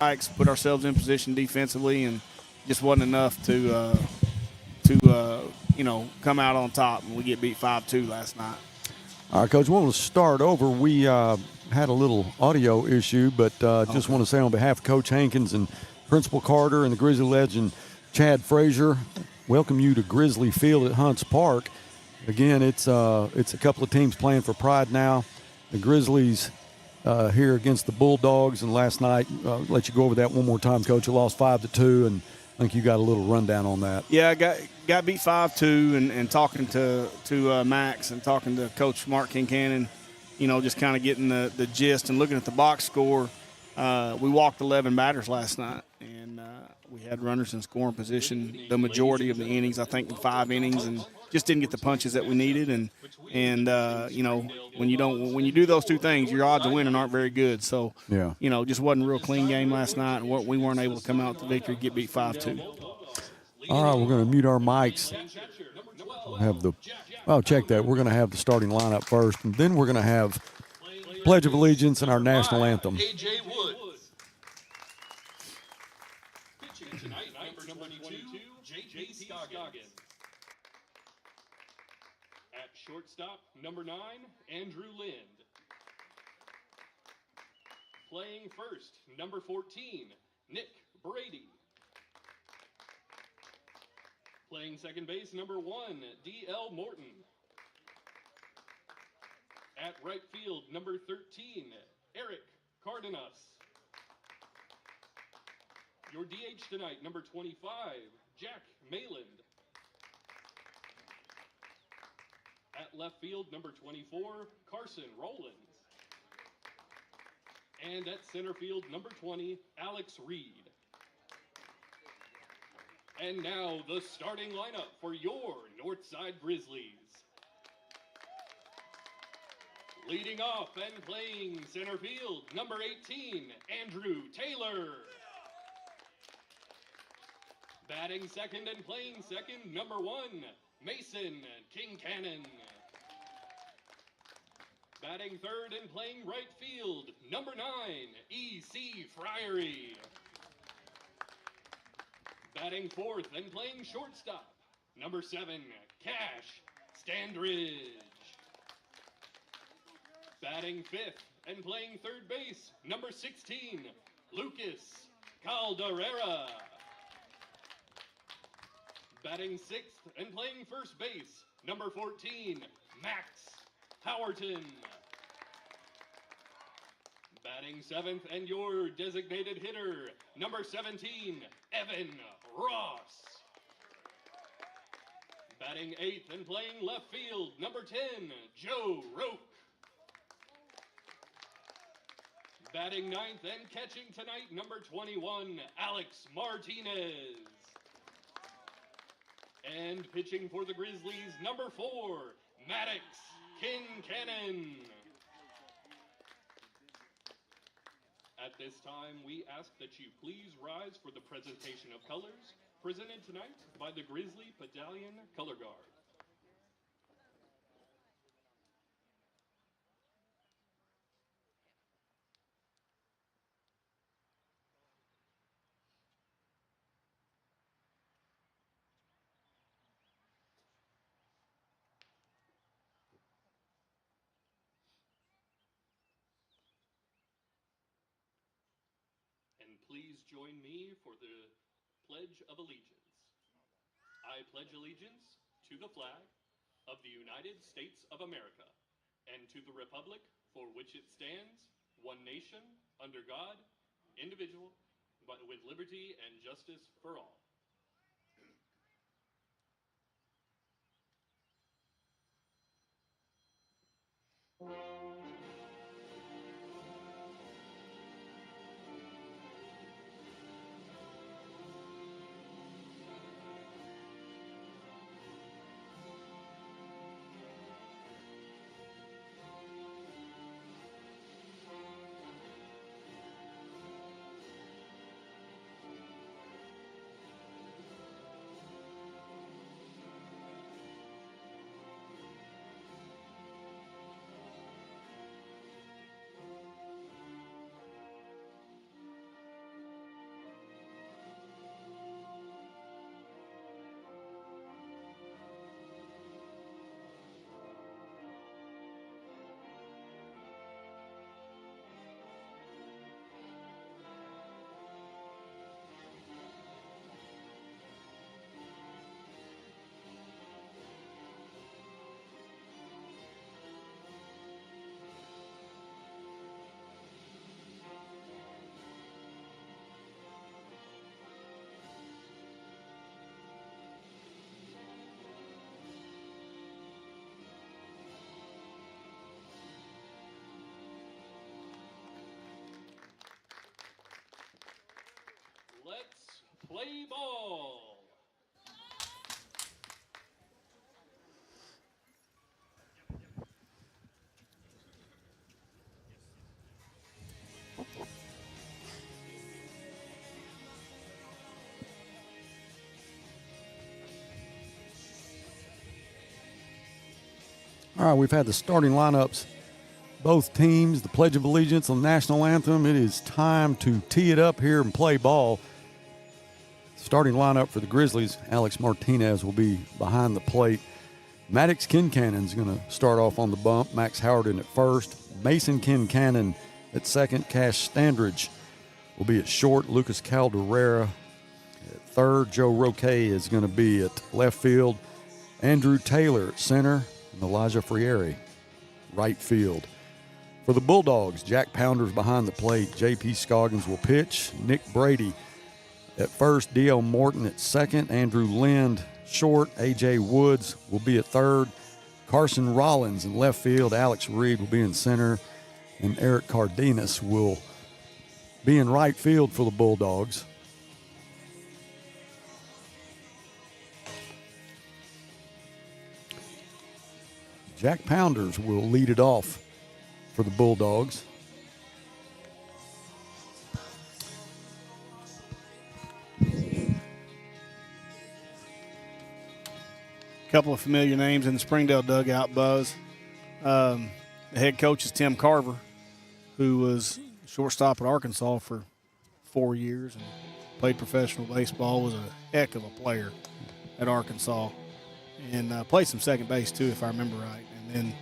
strikes, put ourselves in position defensively, and just wasn't enough to come out on top. And we get beat 5-2 last night. All right, Coach, we'll start over. We had a little audio issue, but just want to say on behalf of Coach Hankins and Principal Carter and the Grizzly legend Chad Frazier, welcome you to Grizzly Field at Hunts Park. Again, it's a couple of teams playing for pride now. The Grizzlies here against the Bulldogs, and last night, let you go over that one more time, Coach. You lost 5-2, and I think you got a little rundown on that. Yeah, I got beat 5-2, and talking to Max and talking to Coach Mark Kincannon, just kind of getting the gist and looking at the box score. We walked 11 batters last night, and we had runners in scoring position the majority of the innings, I think in 5 innings, and just didn't get the punches that we needed. And when you do those two things, your odds of winning aren't very good. So yeah, just wasn't a real clean game last night, and we weren't able to come out with the victory, get beat 5-2. All right, we're going to mute our mics. Check that. We're going to have the starting lineup first, and then we're going to have Pledge of Allegiance and our national anthem. Pitching tonight, number 22, J.J. Scoggins. At shortstop, number 9, Andrew Lind. Playing first, number 14, Nick Brady. Playing second base, number 1, D.L. Morton. At right field, number 13, Eric Cardenas. Your DH tonight, number 25, Jack Mayland. At left field, number 24, Carson Rollins. And at center field, number 20, Alex Reed. And now the starting lineup for your Northside Grizzlies. Leading off and playing center field, number 18, Andrew Taylor. Batting second and playing second, number 1, Mason Kincannon. Batting third and playing right field, number 9, E.C. Friery. Batting fourth and playing shortstop, number 7, Cash Standridge. Batting fifth and playing third base, number 16, Lucas Calderera. Batting sixth and playing first base, number 14, Max Howerton. Batting seventh and your designated hitter, number 17, Evan Ross. Batting eighth and playing left field, number 10, Joe Roque. Batting ninth and catching tonight, number 21, Alex Martinez. And pitching for the Grizzlies, number 4, Maddox Kincannon. At this time, we ask that you please rise for the presentation of colors presented tonight by the Grizzly Battalion Color Guard. Please join me for the Pledge of Allegiance. I pledge allegiance to the flag of the United States of America and to the republic for which it stands, one nation, under God, indivisible, but with liberty and justice for all. play ball. All right, we've had the starting lineups, both teams, the Pledge of Allegiance and the National Anthem. It is time to tee it up here and play ball. Starting lineup for the Grizzlies, Alex Martinez will be behind the plate. Maddox Kincannon's going to start off on the bump. Max Howard in at first. Mason Kincannon at second. Cash Standridge will be at short. Lucas Calderera at third. Joe Roque is going to be at left field. Andrew Taylor at center. And Elijah Friere, right field. For the Bulldogs, Jack Pounders behind the plate. J.P. Scoggins will pitch. Nick Brady at first. D.L. Morton at second. Andrew Lind short. A.J. Woods will be at third. Carson Rollins in left field. Alex Reed will be in center. And Eric Cardenas will be in right field for the Bulldogs. Jack Pounders will lead it off for the Bulldogs. Couple of familiar names in the Springdale dugout, Buzz. The head coach is Tim Carver, who was shortstop at Arkansas for 4 years and played professional baseball, was a heck of a player at Arkansas, and played some second base too, if I remember right. And then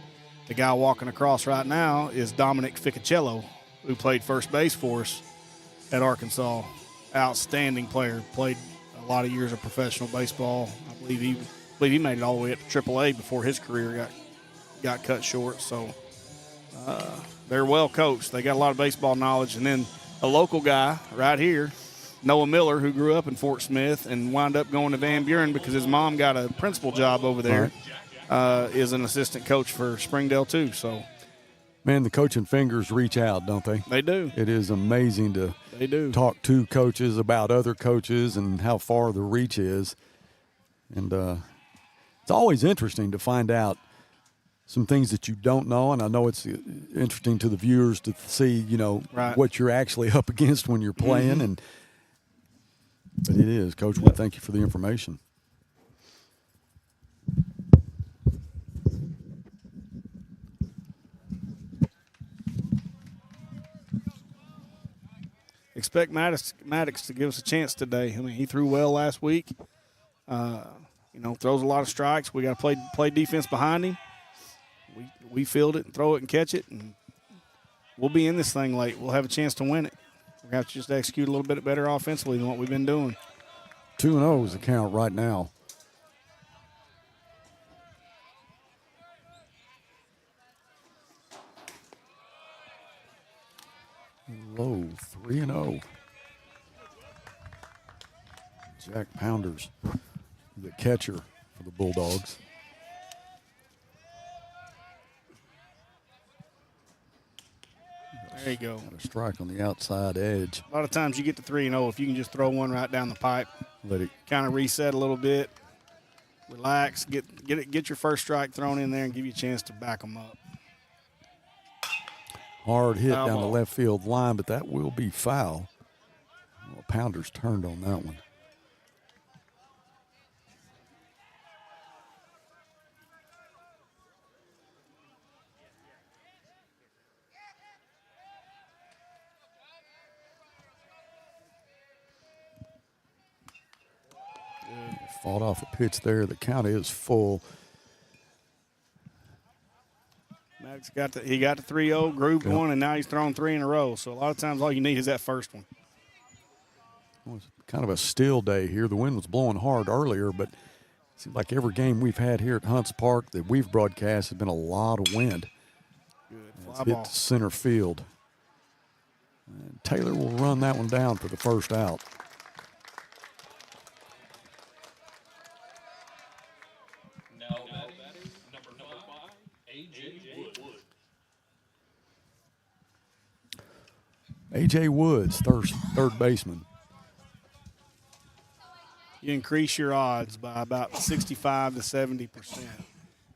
the guy walking across right now is Dominic Ficacello, who played first base for us at Arkansas. Outstanding player, played a lot of years of professional baseball. I believe he made it all the way up to AAA before his career got cut short. So they're well coached. They got a lot of baseball knowledge. And then a local guy right here, Noah Miller, who grew up in Fort Smith and wound up going to Van Buren because his mom got a principal job over there, is an assistant coach for Springdale too. So, man, the coaching fingers reach out, don't they? They do. It is amazing to talk to coaches about other coaches and how far the reach is. And it's always interesting to find out some things that you don't know, and I know it's interesting to the viewers to see, what you're actually up against when you're playing. But it is, Coach Wood. Thank you for the information. Expect Maddox to give us a chance today. I mean, he threw well last week. Throws a lot of strikes. We got to play defense behind him. We field it and throw it and catch it, and we'll be in this thing late. We'll have a chance to win it. We have to just execute a little bit better offensively than what we've been doing. 2-0 is the count right now. Low 3-0. Jack Pounders, the catcher for the Bulldogs. There you go. Got a strike on the outside edge. A lot of times you get to 3-0 if you can just throw one right down the pipe. Let it kind of reset a little bit, relax, get your first strike thrown in there, and give you a chance to back them up. Hard hit Foul down ball. the left field line, but that will be foul. Well, Pounders turned on that one. Fought off a pitch there. The count is full. Maddox got the 3-0, grooved one, and now he's thrown 3 in a row. So a lot of times all you need is that first one. It was kind of a still day here. The wind was blowing hard earlier, but it seems like every game we've had here at Hunts Park that we've broadcast has been a lot of wind. Good It's fly hit ball. to center field. And Taylor will run that one down for the first out. Now batting, number 5, A.J. Wood. A.J. Woods, third baseman. you increase your odds by about 65 to 70%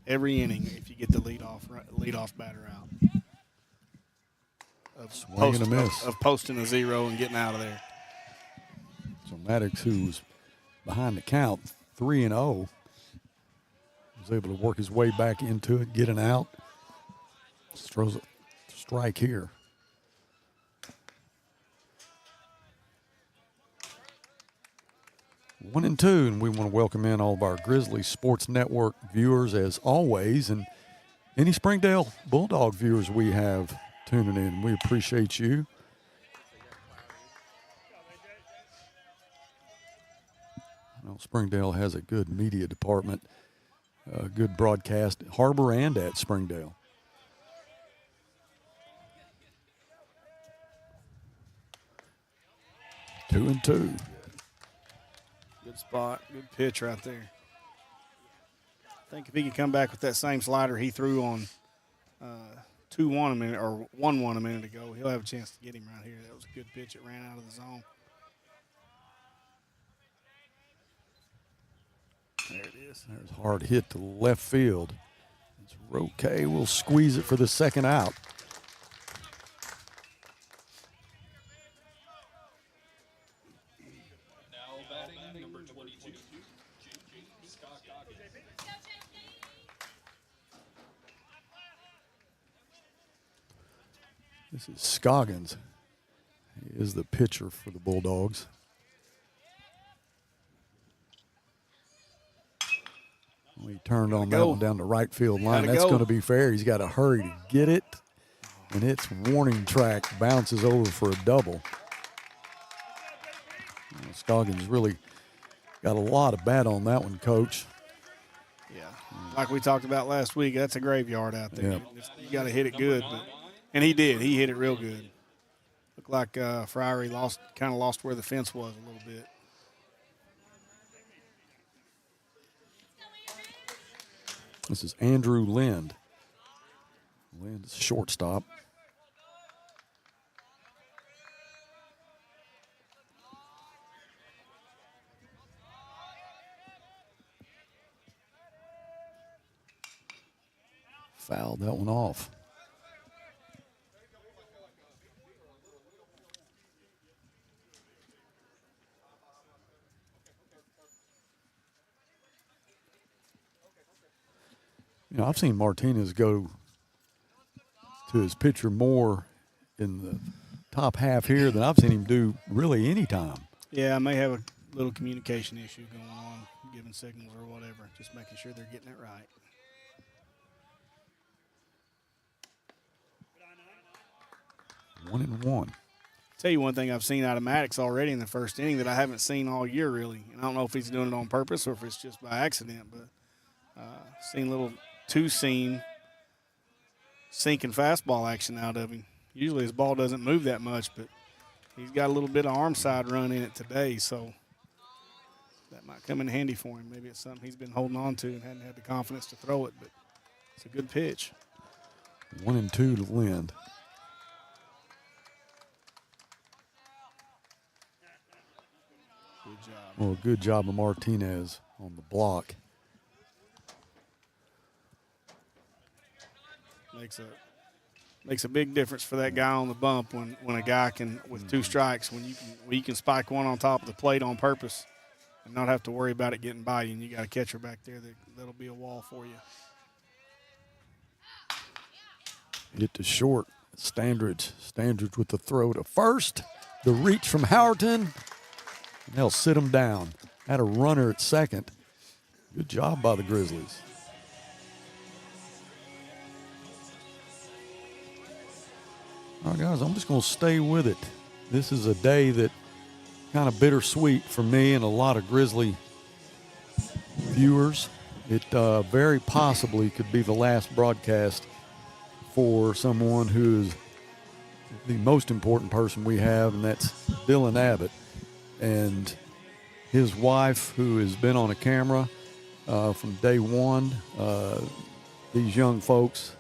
every inning if you get the leadoff batter out. Swing and a miss. Of posting a zero and getting out of there. So Maddox, who was behind the count 3-0, was able to work his way back into it, get an out. Just throws a strike here. 1-2, and we want to welcome in all of our Grizzly Sports Network viewers as always, and any Springdale Bulldog viewers we have tuning in. We appreciate you. Well, Springdale has a good media department, good broadcast at har-ber and at Springdale. Two and two. Good spot, good pitch right there. I think if he can come back with that same slider he threw on 2-1 a minute or 1-1 a minute ago, he'll have a chance to get him right here. That was a good pitch. It ran out of the zone. There it is. There's a hard hit to left field. It's Roque will squeeze it for the second out. Now batting number 22, Scott. This is Scoggins. He is the pitcher for the Bulldogs. Well, he turned on that one down the right field line. That's going to be fair. He's got to hurry to get it. And its warning track bounces over for a double. Well, Scoggins really got a lot of bat on that one, Coach. Yeah, like we talked about last week, that's a graveyard out there. Yep. You got to hit it good. And he did. He hit it real good. Looked like Friary kind of lost where the fence was a little bit. This is Andrew Lind. Lind is shortstop. Fouled that one off. You know, I've seen Martinez go to his pitcher more in the top half here than I've seen him do really any time. Yeah, I may have a little communication issue going on, giving signals or whatever, just making sure they're getting it right. One and one. Tell you one thing I've seen out of Maddox already in the first inning that I haven't seen all year really. And I don't know if he's doing it on purpose or if it's just by accident, but seen a little two-seam sinking fastball action out of him. Usually his ball doesn't move that much, but he's got a little bit of arm side run in it today, so that might come in handy for him. Maybe it's something he's been holding on to and hadn't had the confidence to throw it, but it's a good pitch. 1-2 to Lind. Good job. Well, good job of Martinez on the block. Makes a big difference for that guy on the bump when a guy can, with two strikes, when you can spike one on top of the plate on purpose and not have to worry about it getting by you, and you got a catcher back there that'll be a wall for you. Hit to short. Standridge with the throw to first. The reach from Howerton. And they'll sit him down. Had a runner at second. Good job by the Grizzlies. All right, guys, I'm just going to stay with it. This is a day that kind of bittersweet for me and a lot of Grizzly viewers. It very possibly could be the last broadcast for someone who's the most important person we have, and that's Dylan Abbott. And his wife, who has been on a camera from day one. These young folks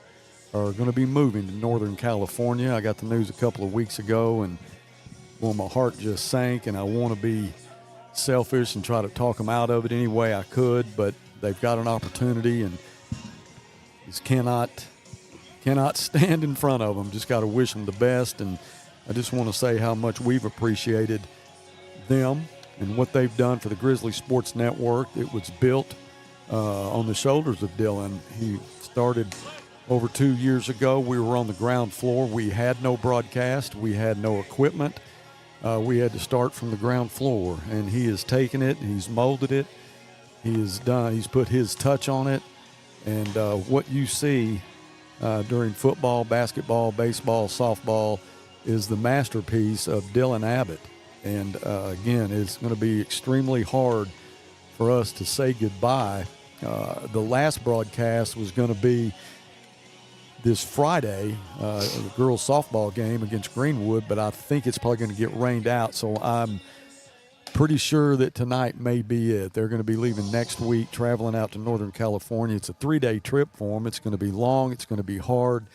are going to be moving to Northern California. I got the news a couple of weeks ago, and well, my heart just sank, and I want to be selfish and try to talk them out of it any way I could, but they've got an opportunity and just cannot stand in front of them. Just got to wish them the best, and I just want to say how much we've appreciated them and what they've done for the Grizzly Sports Network. It was built on the shoulders of Dylan. He started over 2 years ago. We were on the ground floor. We had no broadcast. We had no equipment. We had to start from the ground floor, and he has taken it, he's molded it, he's put his touch on it, and what you see during football, basketball, baseball, softball is the masterpiece of Dylan Abbott. And again, it's going to be extremely hard for us to say goodbye. The last broadcast was going to be this Friday, the girls softball game against Greenwood, but I think it's probably going to get rained out. So I'm pretty sure that tonight may be it. They're going to be leaving next week, traveling out to Northern California. It's a 3-day trip for them. It's going to be long. It's going to be hard.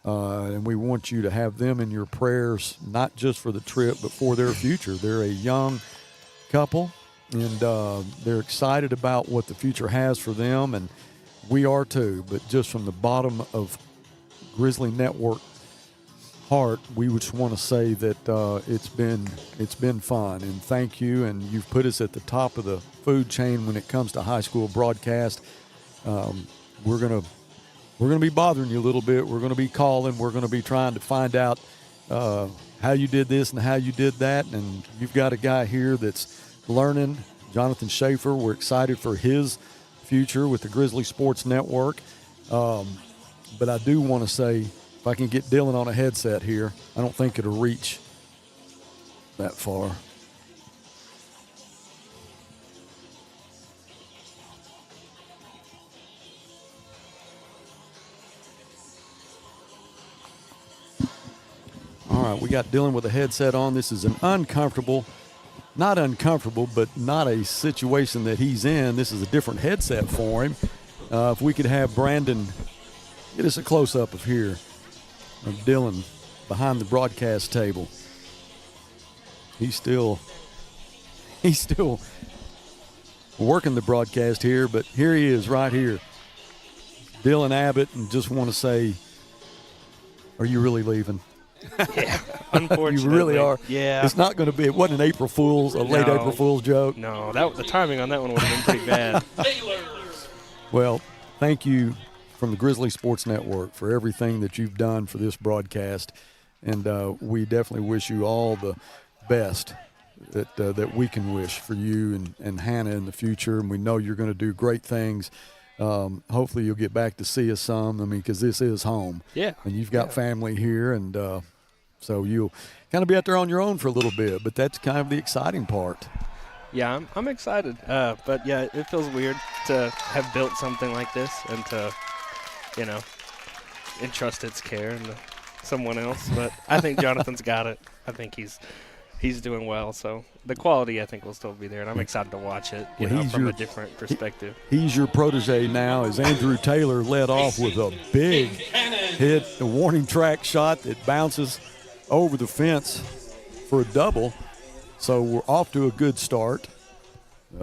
And we want you to have them in your prayers, not just for the trip, but for their future. They're a young couple, and they're excited about what the future has for them, and we are too. But just from the bottom of Grizzly Network heart, we just want to say that it's been fun, and thank you. And you've put us at the top of the food chain when it comes to high school broadcast. We're gonna be bothering you a little bit. We're gonna be calling. We're gonna be trying to find out how you did this and how you did that. And you've got a guy here that's learning, Jonathan Schaefer. We're excited for his future with the Grizzly Sports Network. But I do want to say, if I can get Dylan on a headset here, I don't think it'll reach that far. All right, we got Dylan with a headset on. This is an not uncomfortable, but not a situation that he's in. This is a different headset for him. If we could have Brandon get us a close-up of here of Dylan behind the broadcast table. He's still working the broadcast here, but here he is right here. Dylan Abbott, and just want to say, are you really leaving? Yeah, unfortunately. You really are. Yeah. It's not going to be, it wasn't an April Fool's, late April Fool's joke. No, the timing on that one would have been pretty bad. Well, thank you from the Grizzly Sports Network for everything that you've done for this broadcast. And we definitely wish you all the best that we can wish for you and Hannah in the future. And we know you're going to do great things. Hopefully you'll get back to see us some. I mean, because this is home. Yeah. And you've got family here, and so you'll kind of be out there on your own for a little bit. But that's kind of the exciting part. Yeah, I'm excited. But, yeah, it feels weird to have built something like this and to, entrust its care into someone else. But I think Jonathan's got it. I think he's doing well. So the quality, I think, will still be there, and I'm excited to watch it from a different perspective. He's your protege now, as Andrew Taylor led off with a big hit, a warning track shot that bounces over the fence for a double. So we're off to a good start.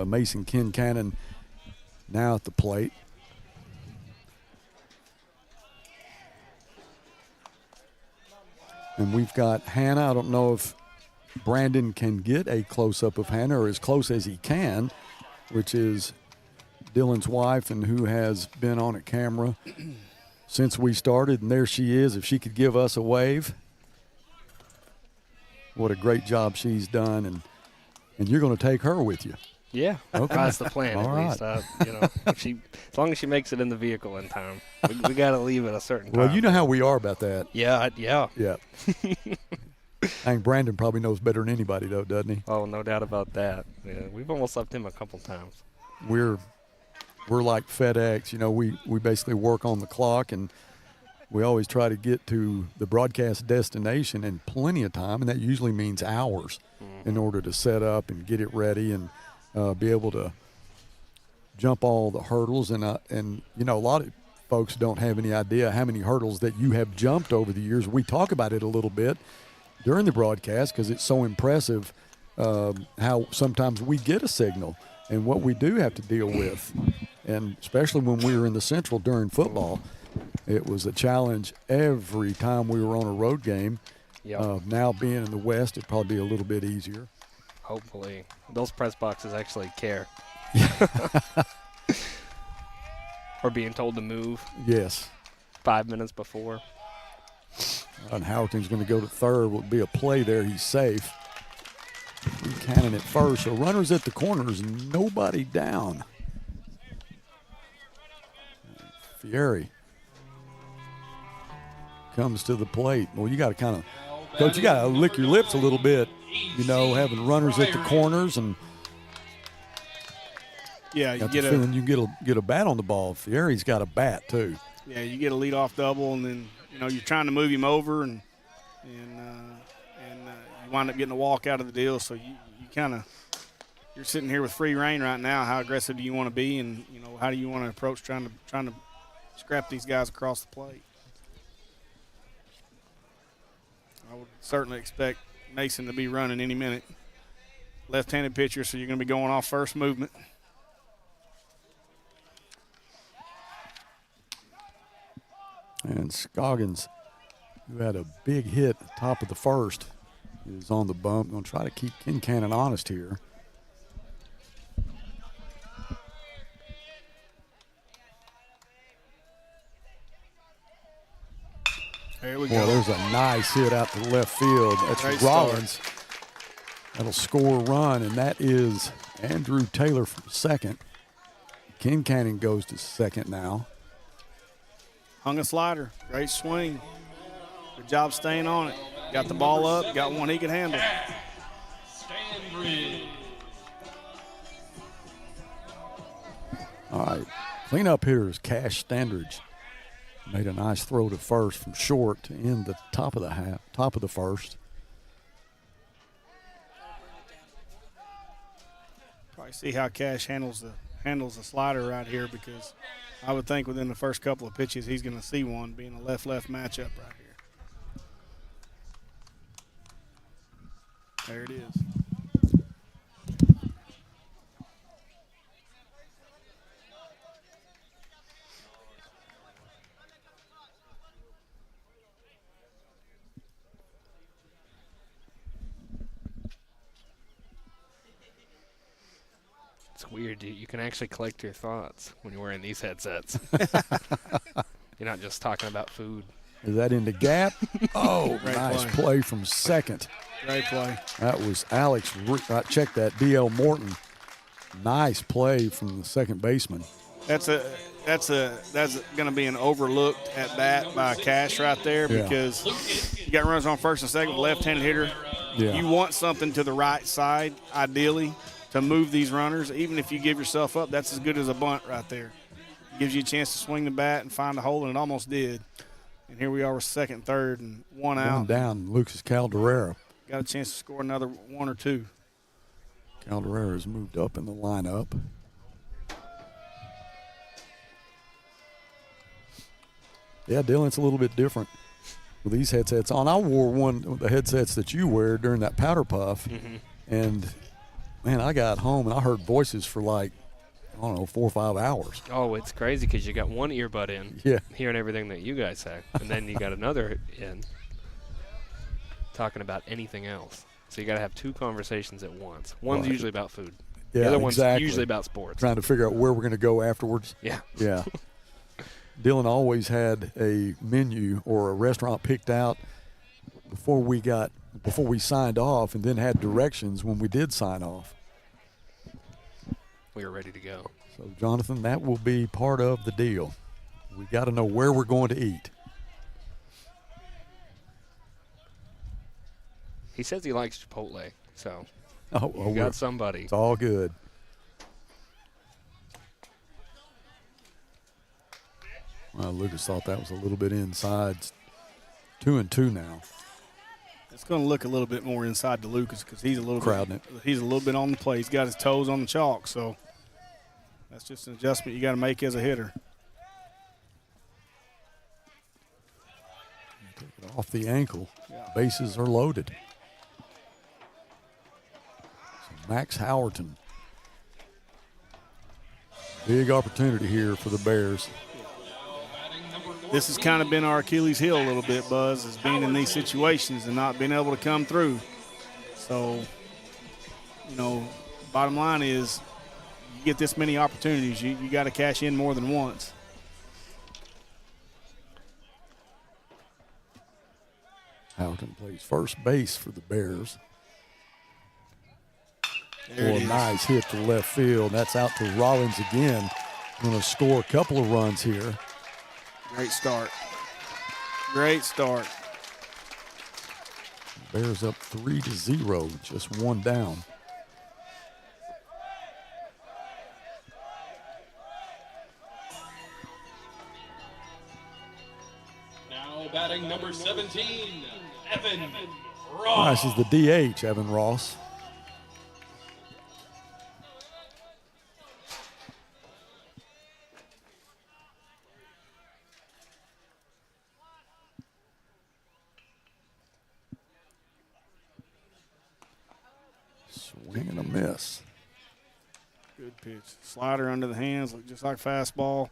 Mason Kincannon now at the plate. And we've got Hannah. I don't know if Brandon can get a close-up of Hannah, or as close as he can, which is Dylan's wife and who has been on a camera since we started. And there she is. If she could give us a wave. What a great job she's done. And you're going to take her with you. Yeah, okay. That's the plan. All at right. least. As long as she makes it in the vehicle in time, we got to leave at a certain time. Well, you know how we are about that. Yeah. Yeah. I think Brandon probably knows better than anybody, though, doesn't he? Oh, no doubt about that. Yeah, we've almost left him a couple times. We're like FedEx. We basically work on the clock, and we always try to get to the broadcast destination in plenty of time, and that usually means hours in order to set up and get it ready and be able to jump all the hurdles. And a lot of folks don't have any idea how many hurdles that you have jumped over the years. We talk about it a little bit during the broadcast because it's so impressive how sometimes we get a signal and what we do have to deal with. And especially when we were in the Central during football, it was a challenge every time we were on a road game. Yep. Now being in the West, it'd probably be a little bit easier. Hopefully. Those press boxes actually care. Or being told to move. Yes. 5 minutes before. And Howerton's going to go to third. Will be a play there. He's safe. Cannon at first. So runners at the corners, nobody down. Fieri comes to the plate. Well, you got to kind of, Coach, you got to lick your lips a little bit, you know, having runners at the corners and yeah, you get feeling you get a bat on the ball. Fieri's got a bat too. Yeah, you get a leadoff double, and then you know you're trying to move him over, and you wind up getting a walk out of the deal. So you kind of you're sitting here with free reign right now. How aggressive do you want to be, and you know how do you want to approach trying to scrap these guys across the plate? I would certainly expect Mason to be running any minute. Left-handed pitcher, so you're going to be going off first movement. And Scoggins, who had a big hit at the top of the first, is on the bump. Going to try to keep Kincannon honest here. There we Boy, go. there's a nice hit out to left field. That's Great Rollins. start. That'll score a run, and that is Andrew Taylor from second. Kincannon goes to second now. Hung a slider. Great swing. Good job staying on it. Got the ball up. Got one he could handle. All right. Cleanup hitter is Cash Standridge. Made a nice throw to first from short to end the top of the first. Probably see how Cash handles the slider right here, because I would think within the first couple of pitches he's going to see one, being a left-left matchup right here. There it is. It's weird, dude. You can actually collect your thoughts when you're wearing these headsets. You're not just talking about food. Is that in the gap? Oh, Great nice play. play from second. Great play. That was Alex. Check that. D.L. Morton. Nice play from the second baseman. That's going to be an overlooked at bat by Cash right there, Yeah. because you got runners on first and second with left-handed hitter. Yeah. You want something to the right side, ideally, to move these runners. Even if you give yourself up, that's as good as a bunt right there. Gives you a chance to swing the bat and find a hole, and it almost did. And here we are with second, third, and one out. One down, Lucas Calderera. Got a chance to score another one or two. Calderera has moved up in the lineup. Yeah, Dylan, it's a little bit different with these headsets on. I wore one of the headsets that you wear during that powder puff, and, man, I got home and I heard voices for like, I don't know, 4 or 5 hours. Oh, it's crazy because you got one earbud in, Yeah. hearing everything that you guys say, and then you got another in talking about anything else. So you got to have two conversations at once. One's Right. usually about food. Yeah, the other one's exactly. usually about sports. Trying to figure out where we're going to go afterwards. Yeah. Yeah. Dylan always had a menu or a restaurant picked out before we signed off, and then had directions when we did sign off. We were ready to go. So, Jonathan, that will be part of the deal. We got to know where we're going to eat. He says he likes Chipotle, so Oh, you got somebody. it's all good. Well, Lucas thought that was a little bit inside. It's 2-2 now. It's going to look a little bit more inside to Lucas, because he's a little Crowding He's a little bit on the plate. He's got his toes on the chalk, so that's just an adjustment you got to make as a hitter. Take it off the ankle. Yeah. Bases are loaded. Max Howerton. Big opportunity here for the Bears. This has kind of been our Achilles heel a little bit, Buzz, is being in these situations and not being able to come through. So, you know, bottom line is you get this many opportunities, you got to cash in more than once. Howerton plays first base for the Bears. There Nice hit to left field. That's out to Rollins again. Going to score a couple of runs here. Great start. Great start. Bears up 3-0, just one down. Now batting number 17, Evan Ross. Nice is the DH, Evan Ross. Swing and a miss. Good pitch. Slider under the hands, look just like fastball.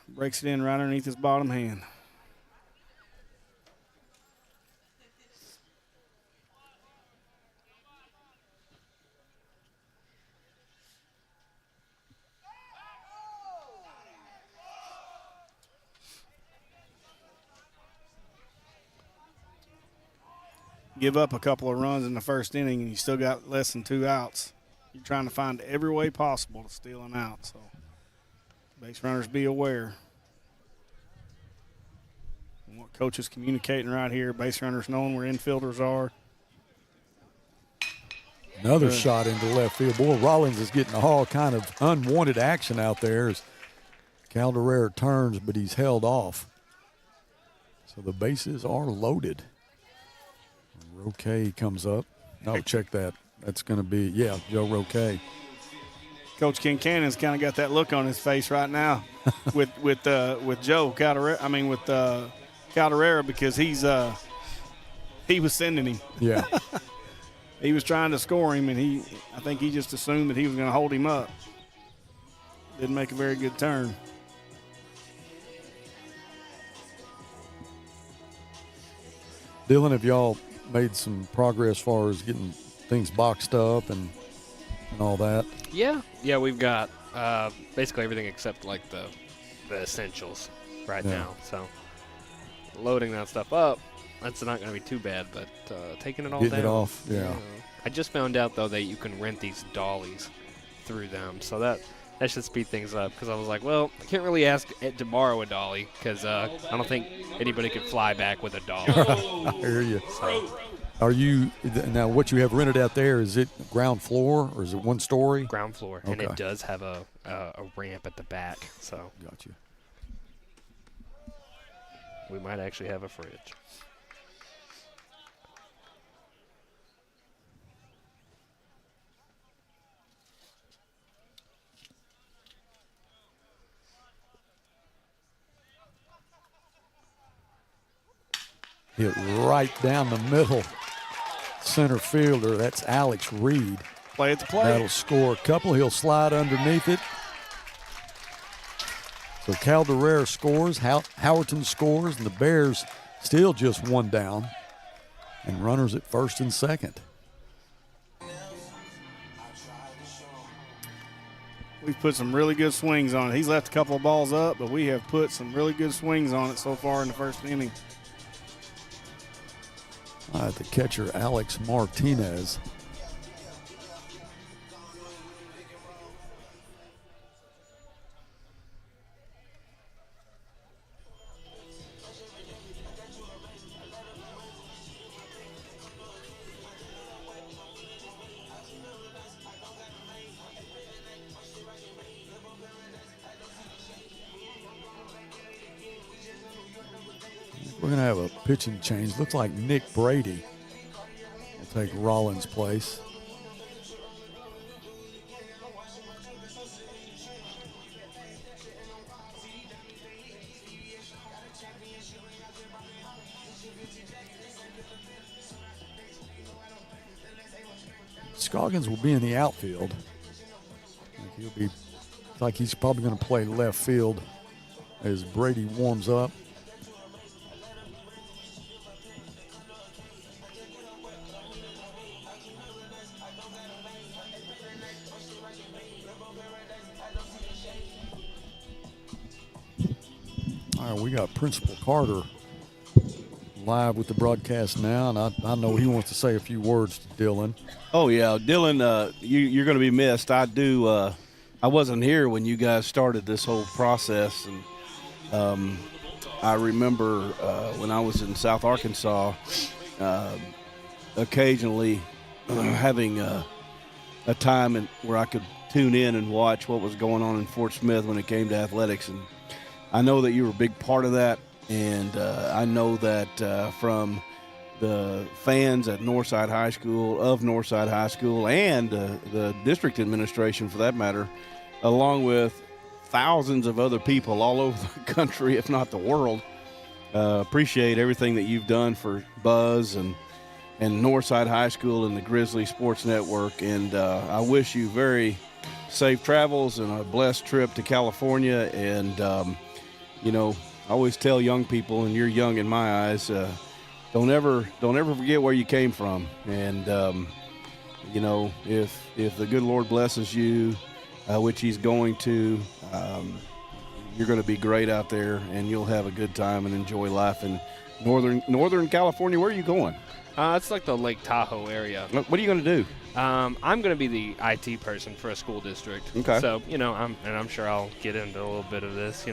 Breaks it in right underneath his bottom hand. Give up a couple of runs in the first inning and you still got less than 2 outs. You're trying to find every way possible to steal an out. So base runners be aware. And what coach is communicating right here, base runners knowing where infielders are. Another shot into left field. Boy, Rollins is getting all kind of unwanted action out there as Calderera turns, but he's held off. So the bases are loaded. Roque comes up. Oh, check that. That's going to be, yeah, Joe Roque. Coach Kincannon's kind of got that look on his face right now with Joe Calderera. I mean, with Calderera, because he was sending him. Yeah. He was trying to score him, and I think he just assumed that he was going to hold him up. Didn't make a very good turn. Dylan, have y'all made some progress as far as getting things boxed up and all that? Yeah, we've got basically everything except like the essentials right now. So loading that stuff up, that's not going to be too bad. But taking it all getting down, it off, yeah. You know. I just found out though that you can rent these dollies through them, so that should speed things up. Because I was like, well, I can't really ask Ed to borrow a dolly because I don't think anybody could fly back with a dolly. I hear you. So, are you now? What you have rented out there, is it ground floor or is it one story? ground floor, Okay. and it does have a ramp at the back, so Got you. we might actually have a fridge. Hit right down the middle. Center fielder, that's Alex Reed. Play at the plate. That'll score a couple. He'll slide underneath it. So Calderera scores, Howerton scores, and the Bears still just one down. And runners at first and second. We've put some really good swings on it. He's left a couple of balls up, but we have put some really good swings on it so far in the first inning. The catcher, Alex Martinez. We're going to have a pitching change. Looks like Nick Brady will take Rollins' place. Scoggins will be in the outfield. He's probably going to play left field as Brady warms up. All right, we got Principal Carter live with the broadcast now, and I know he wants to say a few words to Dylan. Oh, yeah. Dylan, you're going to be missed. I wasn't here when you guys started this whole process, and I remember when I was in South Arkansas, occasionally having a time where I could tune in and watch what was going on in Fort Smith when it came to athletics, and I know that you were a big part of that, and I know that from the fans at Northside High School, and the district administration, for that matter, along with thousands of other people all over the country, if not the world, appreciate everything that you've done for Buzz and Northside High School and the Grizzly Sports Network. And I wish you very safe travels and a blessed trip to California. And, I always tell young people, and you're young in my eyes, don't ever forget where you came from. And, if the good Lord blesses you, which he's going to, you're going to be great out there, and you'll have a good time and enjoy life in Northern California. Where are you going? It's like the Lake Tahoe area. What are you going to do? I'm going to be the IT person for a school district. Okay. So, I'm sure I'll get into a little bit of this,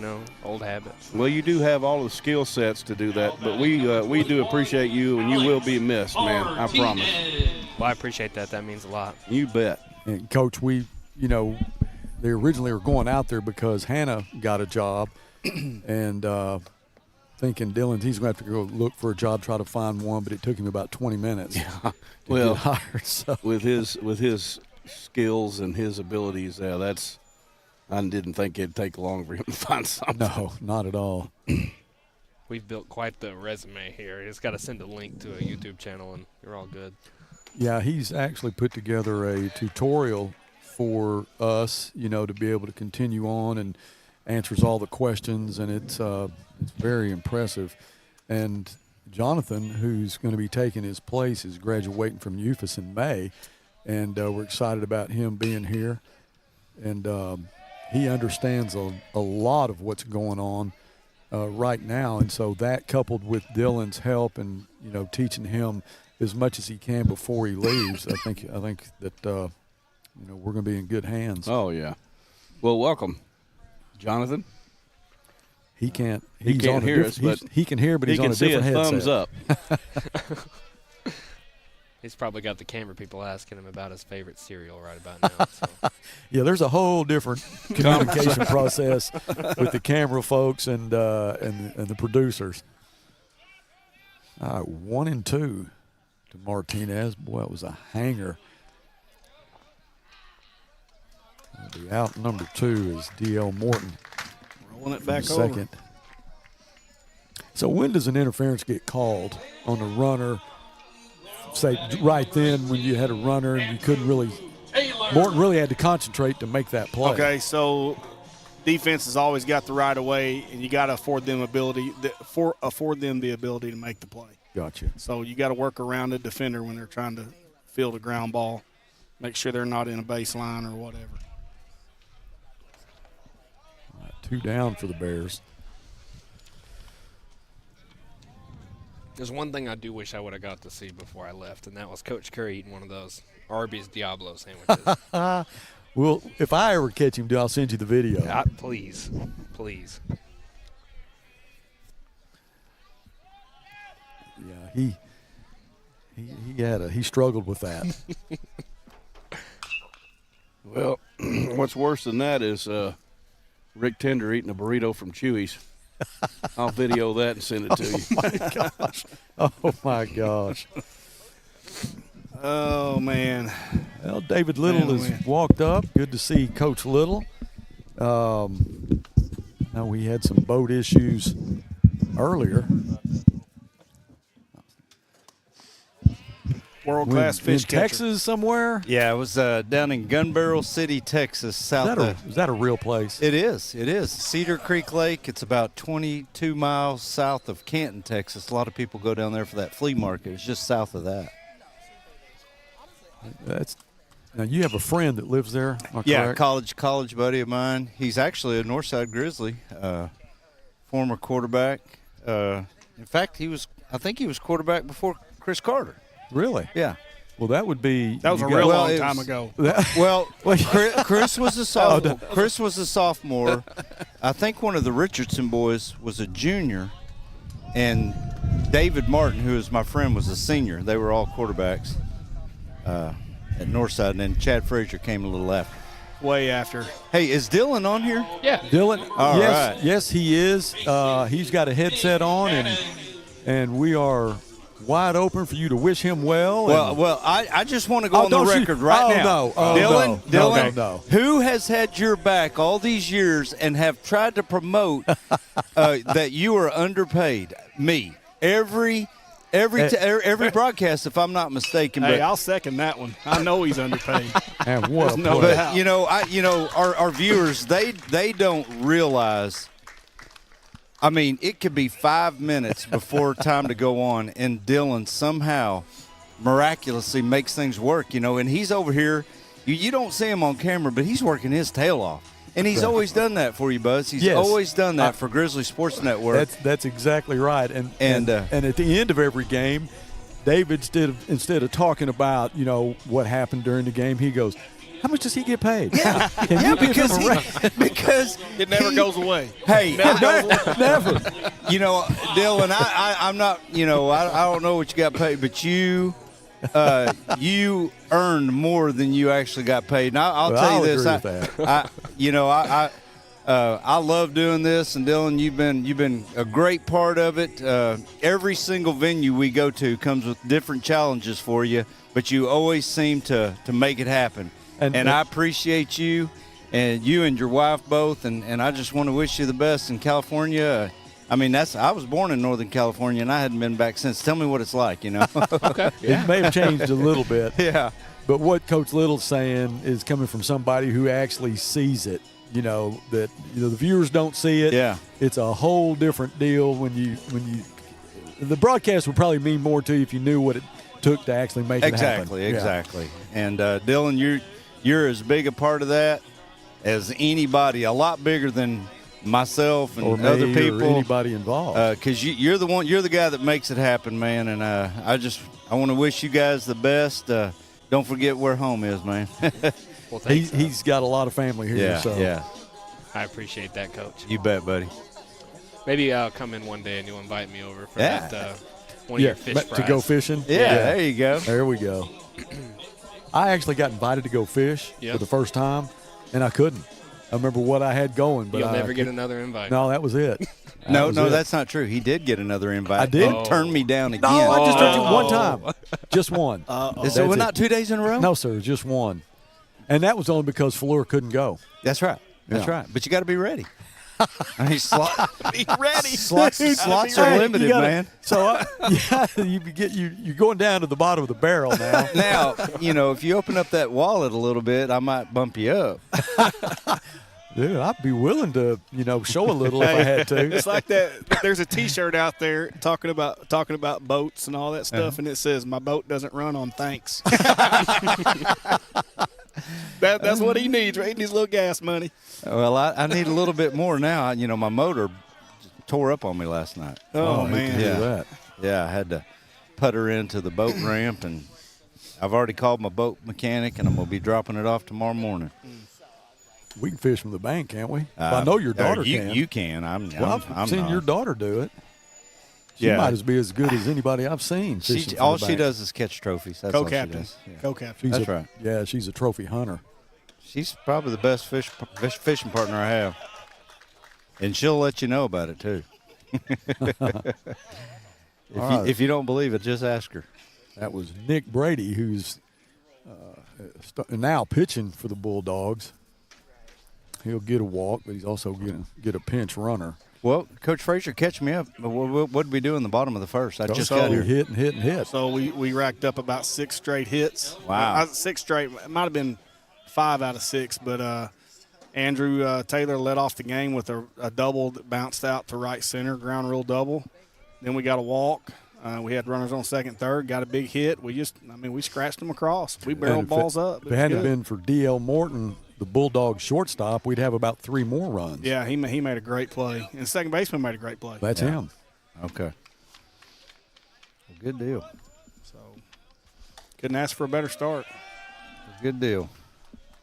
old habits. Well, you do have all the skill sets to do that, but we do appreciate you, and you will be missed, man. I promise. Well, I appreciate that. That means a lot. You bet. And, Coach, they originally were going out there because Hannah got a job, and thinking he's going to have to go look for a job, try to find one, but it took him about 20 minutes to get hired. So. With his skills and his abilities, I didn't think it'd take long for him to find something. No, not at all. We've built quite the resume here. You just got to send a link to a YouTube channel, and you're all good. Yeah, he's actually put together a tutorial for us, to be able to continue on, and answers all the questions, and it's very impressive. And Jonathan, who's going to be taking his place, is graduating from UFAS in May, and we're excited about him being here. And he understands a lot of what's going on right now, and so that, coupled with Dylan's help and teaching him as much as he can before he leaves, I think that we're going to be in good hands. Oh yeah. Well, welcome, Jonathan. He can't. He can't hear us, but he can hear, but he's on a different headset. Thumbs up. He's probably got the camera people asking him about his favorite cereal right about now. So. Yeah, there's a whole different communication process with the camera folks and the producers. 1-2 to Martinez. Boy, it was a hanger. The out number 2 is D.L. Morton. Rolling it back second. over. So when does an interference get called on a runner? Say right then when you had a runner and you couldn't really – Morton really had to concentrate to make that play. Okay, so defense has always got the right of way, and you got to afford them the ability to make the play. Gotcha. So you got to work around the defender when they're trying to field a ground ball, make sure they're not in a baseline or whatever. 2 down for the Bears. There's one thing I do wish I would have got to see before I left, and that was Coach Curry eating one of those Arby's Diablo sandwiches. Well, if I ever catch him, I'll send you the video. Please. Please. Yeah, he struggled with that. Well, what's worse than that is Rick Tender eating a burrito from Chewy's. I'll video that and send it to you. Oh, my gosh. Oh, man. Well, David Little has walked up. Good to see Coach Little. Now, we had some boat issues earlier. World-class fish in catcher. Texas somewhere? Yeah, it was down in Gun Barrel City, Texas, south Is that a real place? It is. It is. Cedar Creek Lake. It's about 22 miles south of Canton, Texas. A lot of people go down there for that flea market. It's just south of that. Now, you have a friend that lives there, am I Yeah, correct? college buddy of mine. He's actually a Northside Grizzly, former quarterback. In fact, I think he was quarterback before Chris Carter. Really? Yeah. Well, that would be. That was a you real got- long it time was- ago. Well, Chris was a sophomore. Chris was a sophomore. I think one of the Richardson boys was a junior, and David Martin, who is my friend, was a senior. They were all quarterbacks at Northside, and then Chad Frazier came a little after. Way after. Hey, is Dylan on here? Yeah. Dylan, All yes, right. yes, he is. He's got a headset on, and we are wide open for you to wish him well. Well, I just want to go Oh, on the don't you- record right oh, now. no. Oh, Dylan, no. Dylan, No. who has had your back all these years and have tried to promote that you are underpaid? Me. Every broadcast, if I'm not mistaken. Hey, But, I'll second that one. I know he's underpaid. and what a no play. doubt. but our viewers, they don't realize. I mean, it could be 5 minutes before time to go on, and Dylan somehow miraculously makes things work, and he's over here. You don't see him on camera, but he's working his tail off. And he's always done that for you, Buzz. He's Yes. always done that for Grizzly Sports Network. That's exactly right. And And, at the end of every game, David, instead of talking about what happened during the game, he goes, "How much does he get paid?" Yeah, Can you give because him a raise? because It never he- goes away. Hey, Never. Dylan, I'm not. I don't know what you got paid, but you earned more than you actually got paid. And I'll Well, tell I'll you this. agree with I love doing this, and Dylan, you've been a great part of it. Every single venue we go to comes with different challenges for you, but you always seem to make it happen. And I appreciate you, and you and your wife both, and I just want to wish you the best in California. I mean, I was born in Northern California, and I hadn't been back since. Tell me what it's like, Okay. It may have changed a little bit. Yeah. But what Coach Little's saying is coming from somebody who actually sees it. That the viewers don't see it. Yeah. It's a whole different deal when you the broadcast would probably mean more to you if you knew what it took to actually make it happen. Exactly. And Dylan, you're as big a part of that as anybody, a lot bigger than myself and Or me other or people. anybody involved. Because you're the guy that makes it happen, man. And I want to wish you guys the best. Don't forget where home is, man. Well, thanks. He's got a lot of family here. yeah. I appreciate that, Coach. You bet, buddy. Maybe I'll come in one day and you'll invite me over for Yeah. that one of your fish to fries. go fishing. Yeah, there you go. There we go. I actually got invited to go fish Yep. for the first time, and I couldn't. I remember what I had going, but You'll I never get could- another invite. No, that was it. No, was it. that's not true. He did get another invite. I did? He turned me down again. No, I just told you one time, just one. Is it That's not it. 2 days in a row? No, sir, just one, and that was only because Fleur couldn't go. That's right. That's Yeah. right. But you got to be ready. I mean, Be ready. slots are Hey, limited, you gotta- man. So you're going down to the bottom of the barrel now. Now, if you open up that wallet a little bit, I might bump you up. Dude, I'd be willing to, show a little if I had to. It's like that. There's a T-shirt out there talking about boats and all that stuff, and it says, "My boat doesn't run on thanks." That's what he needs, right? He needs a little gas money. Well, I need a little bit more now. My motor tore up on me last night. Oh, I hate to man. do Yeah. that. Yeah, I had to putter into the boat ramp, and I've already called my boat mechanic, and I'm going to be dropping it off tomorrow morning. We can fish from the bank, can't we? Well, I know your daughter can. You can. Well, I'm I've seen not. your daughter do it. She Yeah. might be as good as anybody I've seen. fishing from All the she bank. does is catch trophies. That's all she Co-captain. does. Yeah. Co-captain. She's That's a- right. Yeah, she's a trophy hunter. She's probably the best fishing partner I have. And she'll let you know about it, too. If you don't believe it, just ask her. That was Nick Brady, who's now pitching for the Bulldogs. He'll get a walk, but he's also going to get a pinch runner. Well, Coach Frazier, catch me up. What did we do in the bottom of the first? I just got we here. hit and hit and hit. So we racked up about 6 straight hits. Wow. 6 straight. It might have been 5 out of 6, but Andrew Taylor led off the game with a double that bounced out to right center, ground rule double. Then we got a walk. We had runners on second, third, got a big hit. We scratched them across. We barreled balls up. If it hadn't been for D.L. Morton, the Bulldogs shortstop, we'd have about 3 more runs. Yeah, he made a great play. And the second baseman made a great play. That's him. Okay. Well, good deal. So couldn't ask for a better start. Good deal.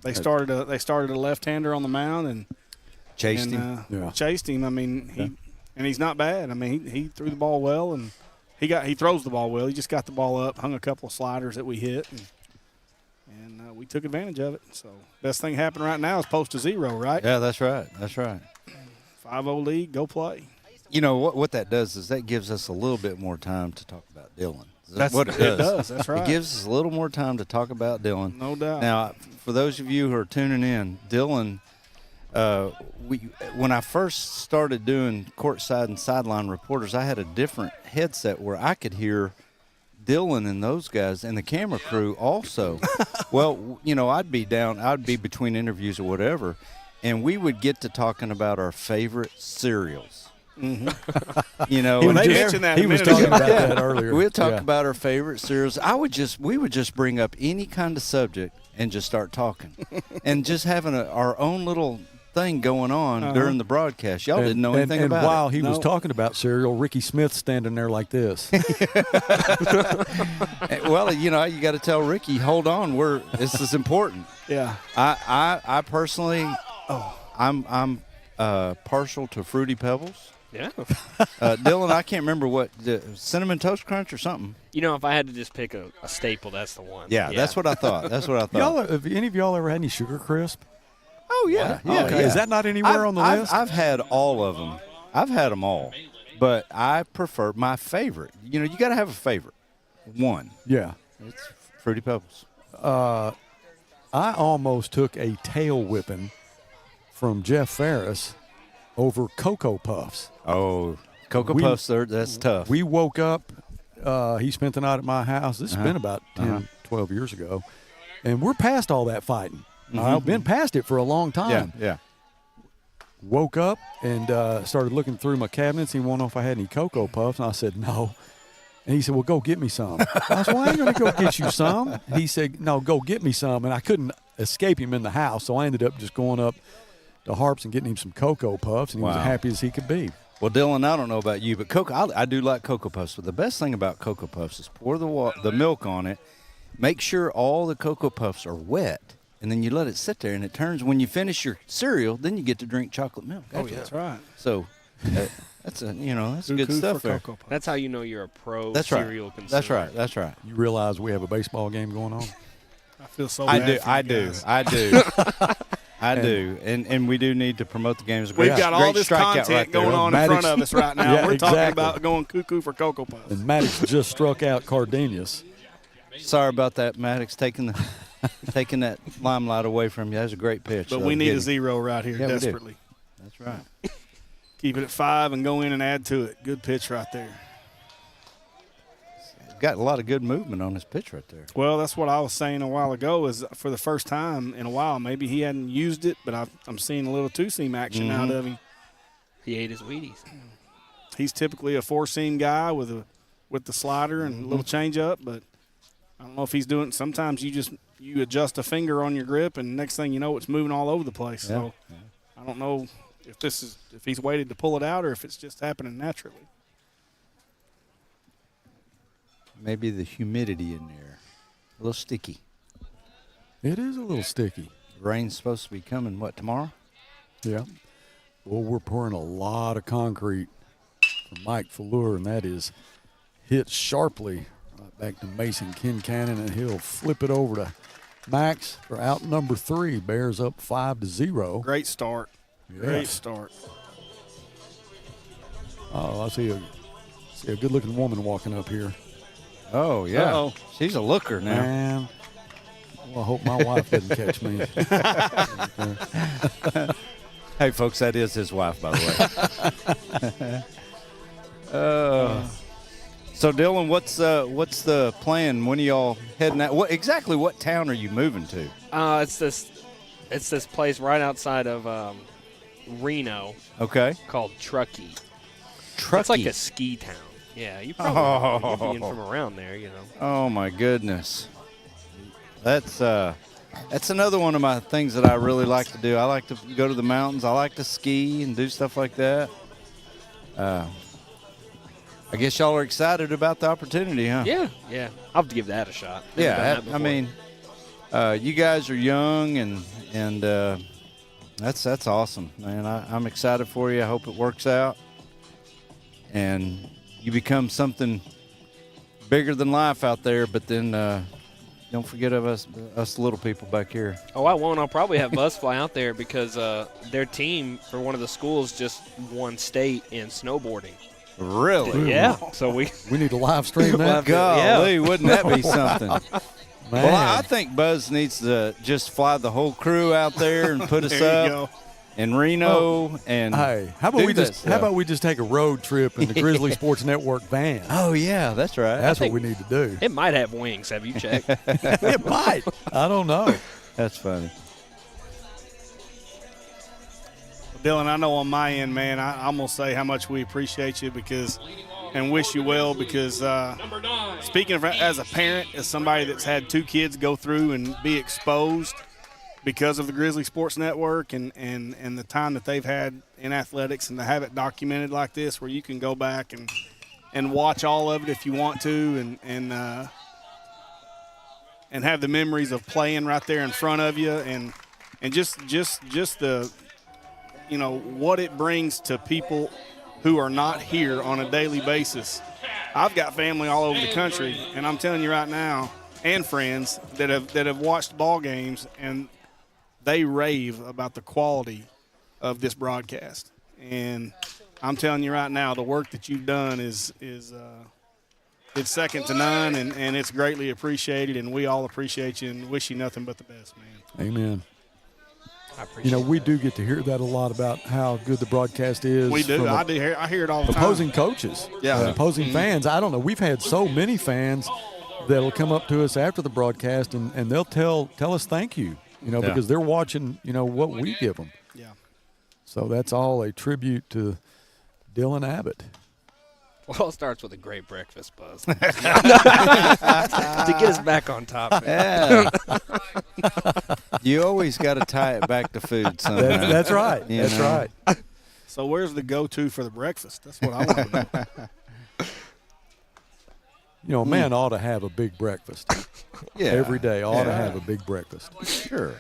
They started a left-hander on the mound and Chased him. Chased him. I mean, he's not bad. I mean, he threw the ball well, and he throws the ball well. He just got the ball up, hung a couple of sliders that we hit, and we took advantage of it. So best thing happening right now is post to 0, right? Yeah, that's right. That's right. 5-0 lead, go play. You know what that does is that gives us a little bit more time to talk about Dylan. That's what it does. It does. That's right. It gives us a little more time to talk about Dylan. No doubt. Now, for those of you who are tuning in, Dylan, when I first started doing courtside and sideline reporters, I had a different headset where I could hear Dylan and those guys and the camera crew also. Well, I'd be between interviews or whatever, and we would get to talking about our favorite cereals. Mm-hmm. They mentioned that. He was talking about that earlier. We'd talk about our favorite cereals. We would just bring up any kind of subject and just start talking, and just having our own little thing going on during the broadcast. Y'all didn't know anything about it. And while he was talking about cereal, Ricky Smith standing there like this. Well, you got to tell Ricky, hold on, this is important. Yeah. I personally, I'm partial to Fruity Pebbles. Yeah. Dylan, I can't remember what Cinnamon Toast Crunch or something. If I had to just pick a staple, that's the one. Yeah, that's what I thought. Have any of y'all ever had any Sugar Crisp? Oh yeah, Okay. yeah. Is that not anywhere on the list? I've had all of them. I've had them all, but I prefer my favorite. You got to have a favorite. One. Yeah. It's Fruity Pebbles. I almost took a tail whipping from Jeff Ferris over Cocoa Puffs. Oh, Cocoa Puffs, that's tough. We woke up. He spent the night at my house. This has been about 10, 12 years ago. And we're past all that fighting. I've been past it for a long time. Yeah. Woke up and started looking through my cabinets. He wanted to know if I had any Cocoa Puffs. And I said, no. And he said, well, go get me some. I said, well, I ain't going to go get you some. He said, no, go get me some. And I couldn't escape him in the house, so I ended up just going up to Harps and getting him some Cocoa Puffs, and he was as happy as he could be. Well, Dylan, I don't know about you, but I do like Cocoa Puffs. But the best thing about Cocoa Puffs is pour the milk on it, make sure all the Cocoa Puffs are wet, and then you let it sit there, and it turns. When you finish your cereal, then you get to drink chocolate milk. Oh, yeah. That's right. So that's good stuff there. That's how you know you're a pro cereal consumer. That's right. You realize we have a baseball game going on? I feel so bad. I do. I do, and we do need to promote the games. We've got all this content going on in front of us right now. We're talking about going cuckoo for Cocoa Puffs. And Maddox just struck out Cardenas. Sorry about that, Maddox, taking that limelight away from you. That was a great pitch. But we need a 0 right here desperately. That's right. Keep it at 5 and go in and add to it. Good pitch right there. Got a lot of good movement on his pitch right there. Well, that's what I was saying a while ago is for the first time in a while, maybe he hadn't used it, but I'm seeing a little two-seam action out of him. He ate his Wheaties. He's typically a four-seam guy with the slider and a little change-up, but I don't know if he's doing – sometimes you adjust a finger on your grip, and next thing you know, it's moving all over the place. Yeah. So I don't know if he's waited to pull it out or if it's just happening naturally. Maybe the humidity in there. A little sticky. It is a little sticky. Rain's supposed to be coming, tomorrow? Yeah. Well, we're pouring a lot of concrete from Mike Fallure, and that is hit sharply right back to Mason Kincannon, and he'll flip it over to Max for out number 3. Bears up 5-0. Great start. Yes. Great start. Oh, I see a good-looking woman walking up here. Oh, yeah. Uh-oh. She's a looker now. Man. Well, I hope my wife doesn't catch me. Hey, folks, that is his wife, by the way. So, Dylan, what's the plan? When are y'all heading out? What town are you moving to? It's this place right outside of Reno. Okay. Called Truckee. Truckee. It's like a ski town. Yeah, you probably you'd be in from around there, you know. Oh my goodness. That's another one of my things that I really like to do. I like to go to the mountains. I like to ski and do stuff like that. I guess y'all are excited about the opportunity, huh? Yeah. I'll have to give that a shot. Yeah, I mean, you guys are young and that's awesome, man. I'm excited for you. I hope it works out and you become something bigger than life out there. But then don't forget of us little people back here. Oh, I won't. I'll probably have Buzz fly out there because their team for one of the schools just won state in snowboarding. Really? Yeah. So we need to live stream that. Golly, wouldn't that be something? Man. Well, I think Buzz needs to just fly the whole crew out there and put us There you up go. in Reno and Hey, how do about that how about stuff. we just take a road trip in the Grizzly Sports Network van? Oh yeah, that's right. That's what we need to do. it might have wings. Have you checked? It might. I don't know. That's funny. Dylan, I know on my end, man, I'm going to say how much we appreciate you and wish you well because speaking of as a parent, as somebody that's had 2 kids go through and be exposed because of the Grizzly Sports Network and the time that they've had in athletics and to have it documented like this where you can go back and watch all of it if you want to and have the memories of playing right there in front of you and just the what it brings to people who are not here on a daily basis. I've got family all over the country, and I'm telling you right now, and friends that have watched ball games, and they rave about the quality of this broadcast. And I'm telling you right now, the work that you've done is it's second to none, and it's greatly appreciated, and we all appreciate you and wish you nothing but the best, man. Amen. I appreciate We do get to hear that a lot about how good the broadcast is. We do. from I hear it all the time. opposing coaches, Yeah. opposing fans. I don't know. We've had so many fans that'll come up to us after the broadcast and they'll tell us thank you, because they're watching, what we give them. Yeah. So that's all a tribute to Dylan Abbott. Well, it starts with a great breakfast, Buzz. To get us back on topic. Yeah. You always got to tie it back to food somehow. That's right. You That's know? right. So where's the go-to for the breakfast? That's what I want to know. A man ought to have a big breakfast. Yeah. Every day ought to Yeah. have a big breakfast. Sure.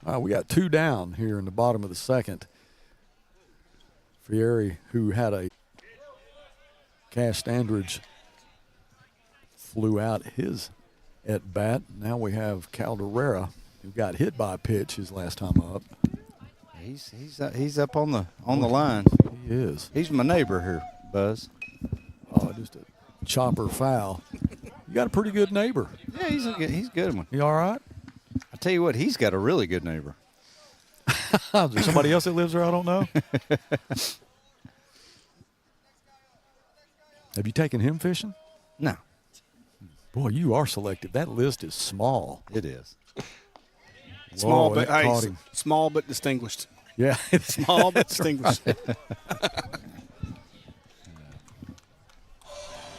We got 2 down here in the bottom of the second. Fieri, who had a Cash Standridge, flew out his at bat. Now we have Calderera, who got hit by a pitch his last time up. He's up on the line. He is. He's my neighbor here, Buzz. Oh, just a chopper foul. You got a pretty good neighbor. Yeah, he's a good one. You all right? I tell you what, he's got a really good neighbor. Is there somebody else that lives there I don't know? Have you taken him fishing? No, Boy, you are selective. That list is small. it is. Small, Whoa, but that caught him. small but distinguished. Yeah. Small but distinguished.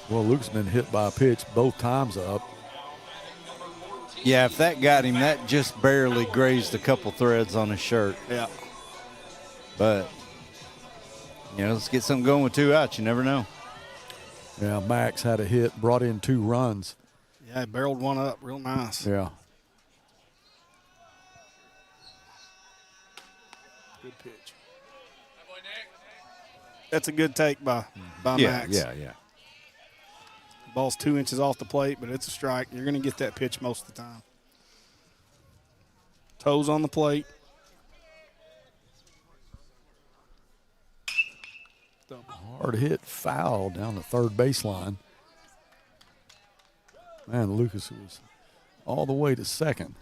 Well, Luke's been hit by a pitch both times up. Yeah, if that got him, that just barely grazed a couple threads on his shirt. Yeah. But, let's get something going with 2 outs. You never know. Yeah, Max had a hit, brought in 2 runs. Yeah, barreled one up real nice. Yeah. Good pitch. That's a good take by Max. Yeah. Ball's 2 inches off the plate, but it's a strike. You're going to get that pitch most of the time. Toes on the plate. Hard hit foul down the third baseline. Man, Lucas was all the way to second.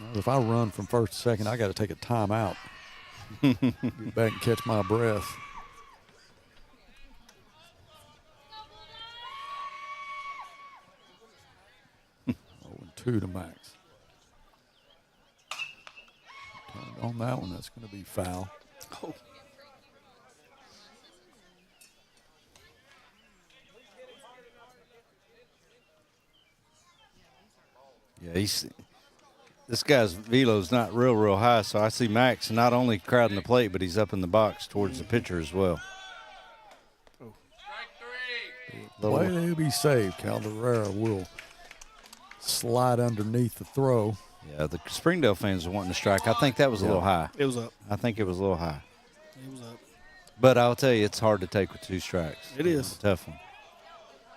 Well, if I run from first to second, I got to take a timeout. Get back and catch my breath. 0-2 to Max. Turned on that one. That's going to be foul. Oh. Yeah, this guy's velo's not real high, so I see Max not only crowding the plate, but he's up in the box towards the pitcher as well. Play to be saved. Calderera will slide underneath the throw. Yeah, the Springdale fans are wanting to strike. I think that was a little high. It was up. I think it was a little high. It was up. But I'll tell you, it's hard to take with 2 strikes. It is. It's a tough one.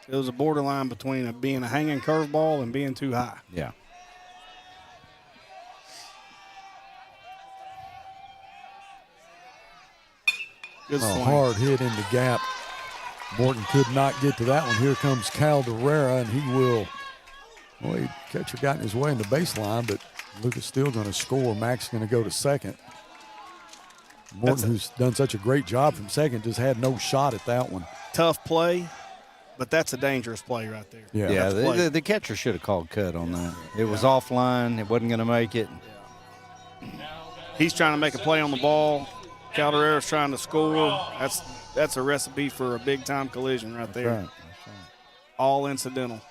It was a borderline between being a hanging curveball and being too high. Yeah. Good A swing. hard hit in the gap. Morton could not get to that one. Here comes Calderera, and he will. Well, catcher got in his way in the baseline, but Lucas still going to score. Max going to go to second. Morton, who's done such a great job from second, just had no shot at that one. Tough play, but that's a dangerous play right there. Yeah, Tough play. the catcher should have called cut on that. It was offline. It wasn't going to make it. He's trying to make a play on the ball. Calderera's trying to score. That's a recipe for a big-time collision right there. That's right. All incidental.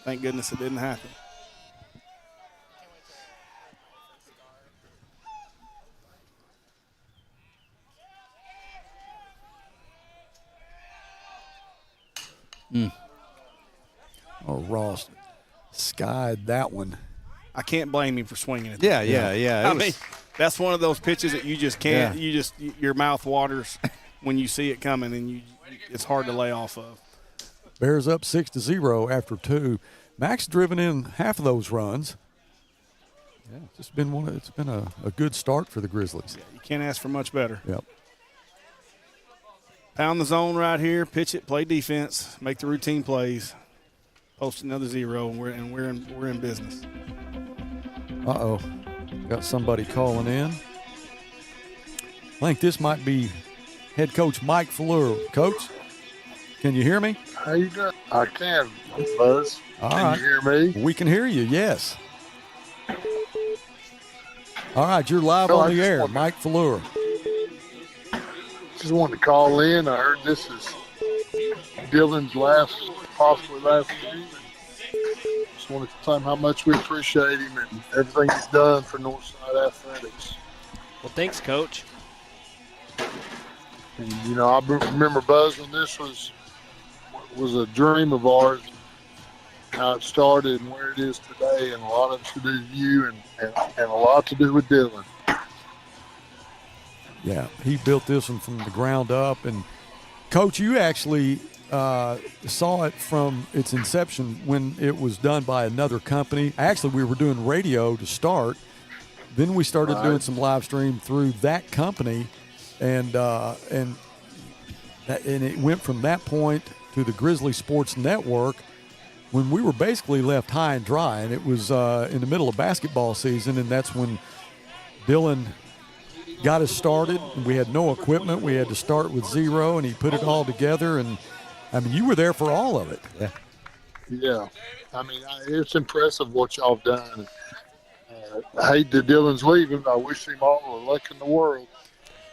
Thank goodness it didn't happen. Oh, Ross skied that one. I can't blame him for swinging it. Yeah. I mean, that's one of those pitches that you just can't. Yeah. Your mouth waters when you see it coming, and it's hard to lay off of. Bears up 6-0 after 2. Max driven in half of those runs. Yeah, it's been a good start for the Grizzlies. Yeah, you can't ask for much better. Yep. Pound the zone right here, pitch it, play defense, make the routine plays, post another 0, and we're in business. Uh-oh. Got somebody calling in. I think this might be head coach Mike Fleur. Coach, can you hear me? How you doing? I can, Buzz. All Can right. you hear me? We can hear you, yes. All right, you're live No, on I the just air. wanted- Mike Fleur. Just wanted to call in. I heard this is Dylan's possibly last game. Just wanted to tell him how much we appreciate him and everything he's done for Northside Athletics. Well, thanks, Coach. And, I remember, Buzz, when this was a dream of ours, how it started and where it is today, and a lot of it to do with you and a lot to do with Dylan. Yeah, he built this one from the ground up. And, Coach, you actually saw it from its inception when it was done by another company. Actually, we were doing radio to start. Then we started doing some live stream through that company, and it went from that point to the Grizzly Sports Network when we were basically left high and dry. And it was in the middle of basketball season, and that's when Dylan got us started. We had no equipment. We had to start with 0, and he put it all together. And, I mean, you were there for all of it. Yeah. Yeah. I mean, it's impressive what y'all have done. I hate that Dylan's leaving. I wish him all the luck in the world.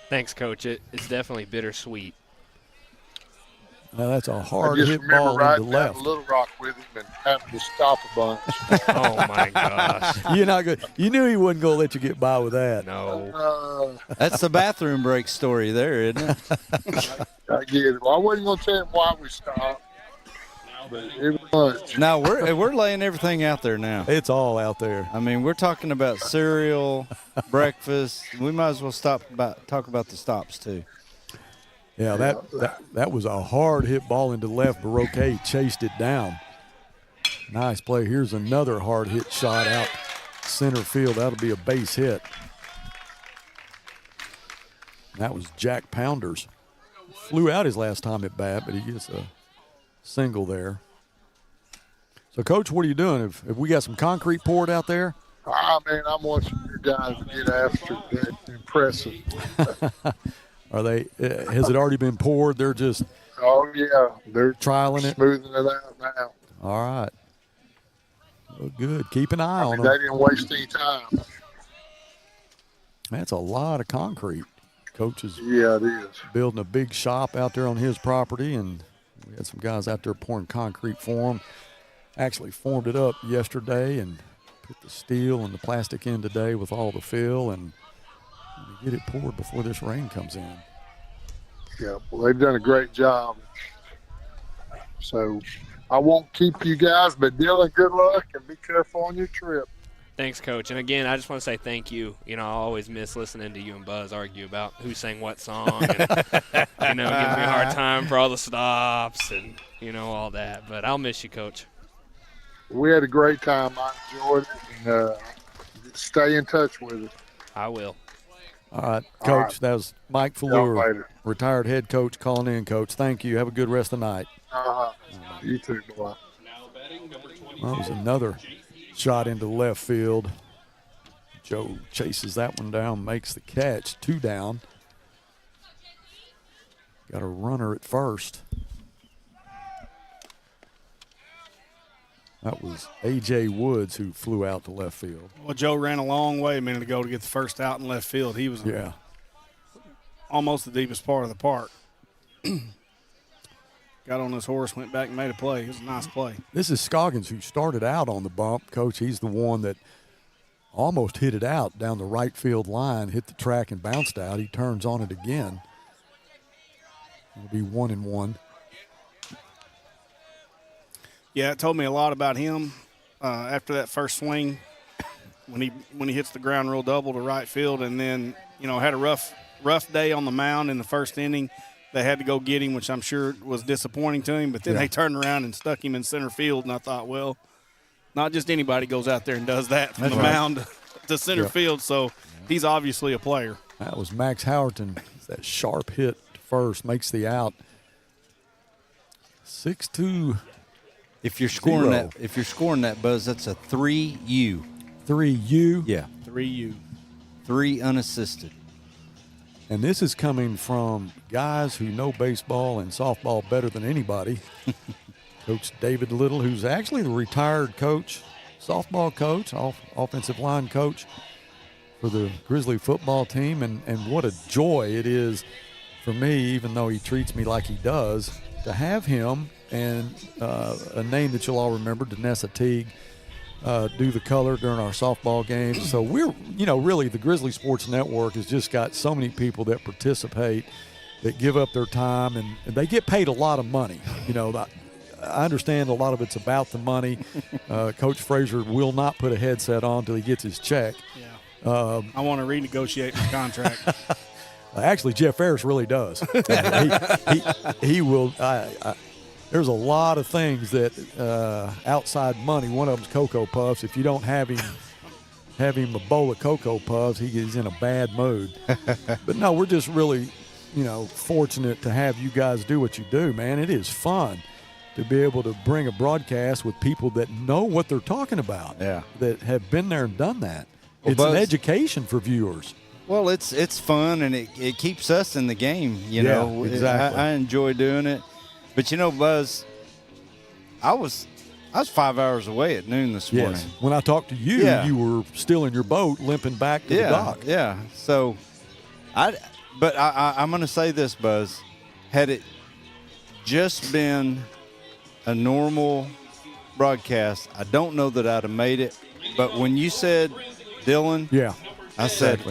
Thanks, Coach. It's definitely bittersweet. Now, that's a I hard just hit remember ball riding into down left. Little Rock with him and having to stop a bunch. Oh, my gosh. You're not good. You knew he wasn't going to let you get by with that. No. That's the bathroom break story there, isn't it? I get it. Well, I wasn't going to tell him why we stopped, but it was much. No, we're laying everything out there now. It's all out there. I mean, we're talking about cereal, breakfast. We might as well talk about the stops too. Yeah, that was a hard hit ball into left. Baroque chased it down. Nice play. Here's another hard hit shot out center field. That'll be a base hit. That was Jack Pounders. Flew out his last time at bat, but he gets a single there. So, Coach, what are you doing? Have we got some concrete poured out there? Man, I'm watching your guys get after it. They're impressive. Are they? Has it already been poured? They're just Oh, yeah. They're trialing it. smoothing it out now. All right. Well, good. Keep an eye on They them. didn't waste any time. That's a lot of concrete. Coach is Yeah, it is. building a big shop out there on his property, and we had some guys out there pouring concrete for him. Actually formed it up yesterday and put the steel and the plastic in today with all the fill, and get it poured before this rain comes in. Yeah, well, they've done a great job. So I won't keep you guys, but Dylan, good luck and be careful on your trip. Thanks, Coach. And again, I just want to say thank you. You know, I always miss listening to you and Buzz argue about who sang what song and, giving me a hard time for all the stops and, all that. But I'll miss you, Coach. We had a great time. I enjoyed it. And stay in touch with us. I will. All right, Coach, All right. that was Mike Y'all Fallour, later. retired head coach, calling in, Coach. Thank you. Have a good rest of the night. You too, boy. Now batting number 22. Well, that was another shot into left field. Joe chases that one down, makes the catch. 2 down. Got a runner at first. That was A.J. Woods who flew out to left field. Well, Joe ran a long way a minute ago to get the first out in left field. He was almost the deepest part of the park. Got on his horse, went back and made a play. It was a nice play. This is Scoggins, who started out on the bump. Coach, he's the one that almost hit it out down the right field line, hit the track and bounced out. He turns on it again. It'll be 1-1. Yeah, it told me a lot about him after that first swing when he hits the ground rule double to right field, and then had a rough day on the mound in the first inning. They had to go get him, which I'm sure was disappointing to him. But then they turned around and stuck him in center field, and I thought, well, not just anybody goes out there and does that from the mound to center field. So he's obviously a player. That was Max Howerton. That sharp hit to first makes the out. 6-2. If you're scoring that, Buzz, that's a 3U. 3U. Yeah. 3U. 3 unassisted. And this is coming from guys who know baseball and softball better than anybody. Coach David Little, who's actually the retired coach, softball coach, offensive line coach for the Grizzly football team. And what a joy it is for me, even though he treats me like he does, to have him and a name that you'll all remember, Danessa Teague, do the color during our softball games. So we're, really the Grizzly Sports Network has just got so many people that participate, that give up their time, and they get paid a lot of money. I understand a lot of it's about the money. Coach Frazier will not put a headset on until he gets his check. Yeah. I want to renegotiate my contract. Actually, Jeff Ferris really does. He will. There's a lot of things that outside money. One of them's Cocoa Puffs. If you don't have him a bowl of Cocoa Puffs, he's in a bad mood. But no, we're just really, fortunate to have you guys do what you do, man. It is fun to be able to bring a broadcast with people that know what they're talking about. Yeah. That have been there and done that. Well, It's an education for viewers. Well, it's fun, and it keeps us in the game, know. Exactly. I enjoy doing it. But, Buzz, I was 5 hours away at noon this morning. Yes. When I talked to you, you were still in your boat limping back to the dock. Yeah. So, I'm going to say this, Buzz. Had it just been a normal broadcast, I don't know that I'd have made it. But when you said Dylan, I said,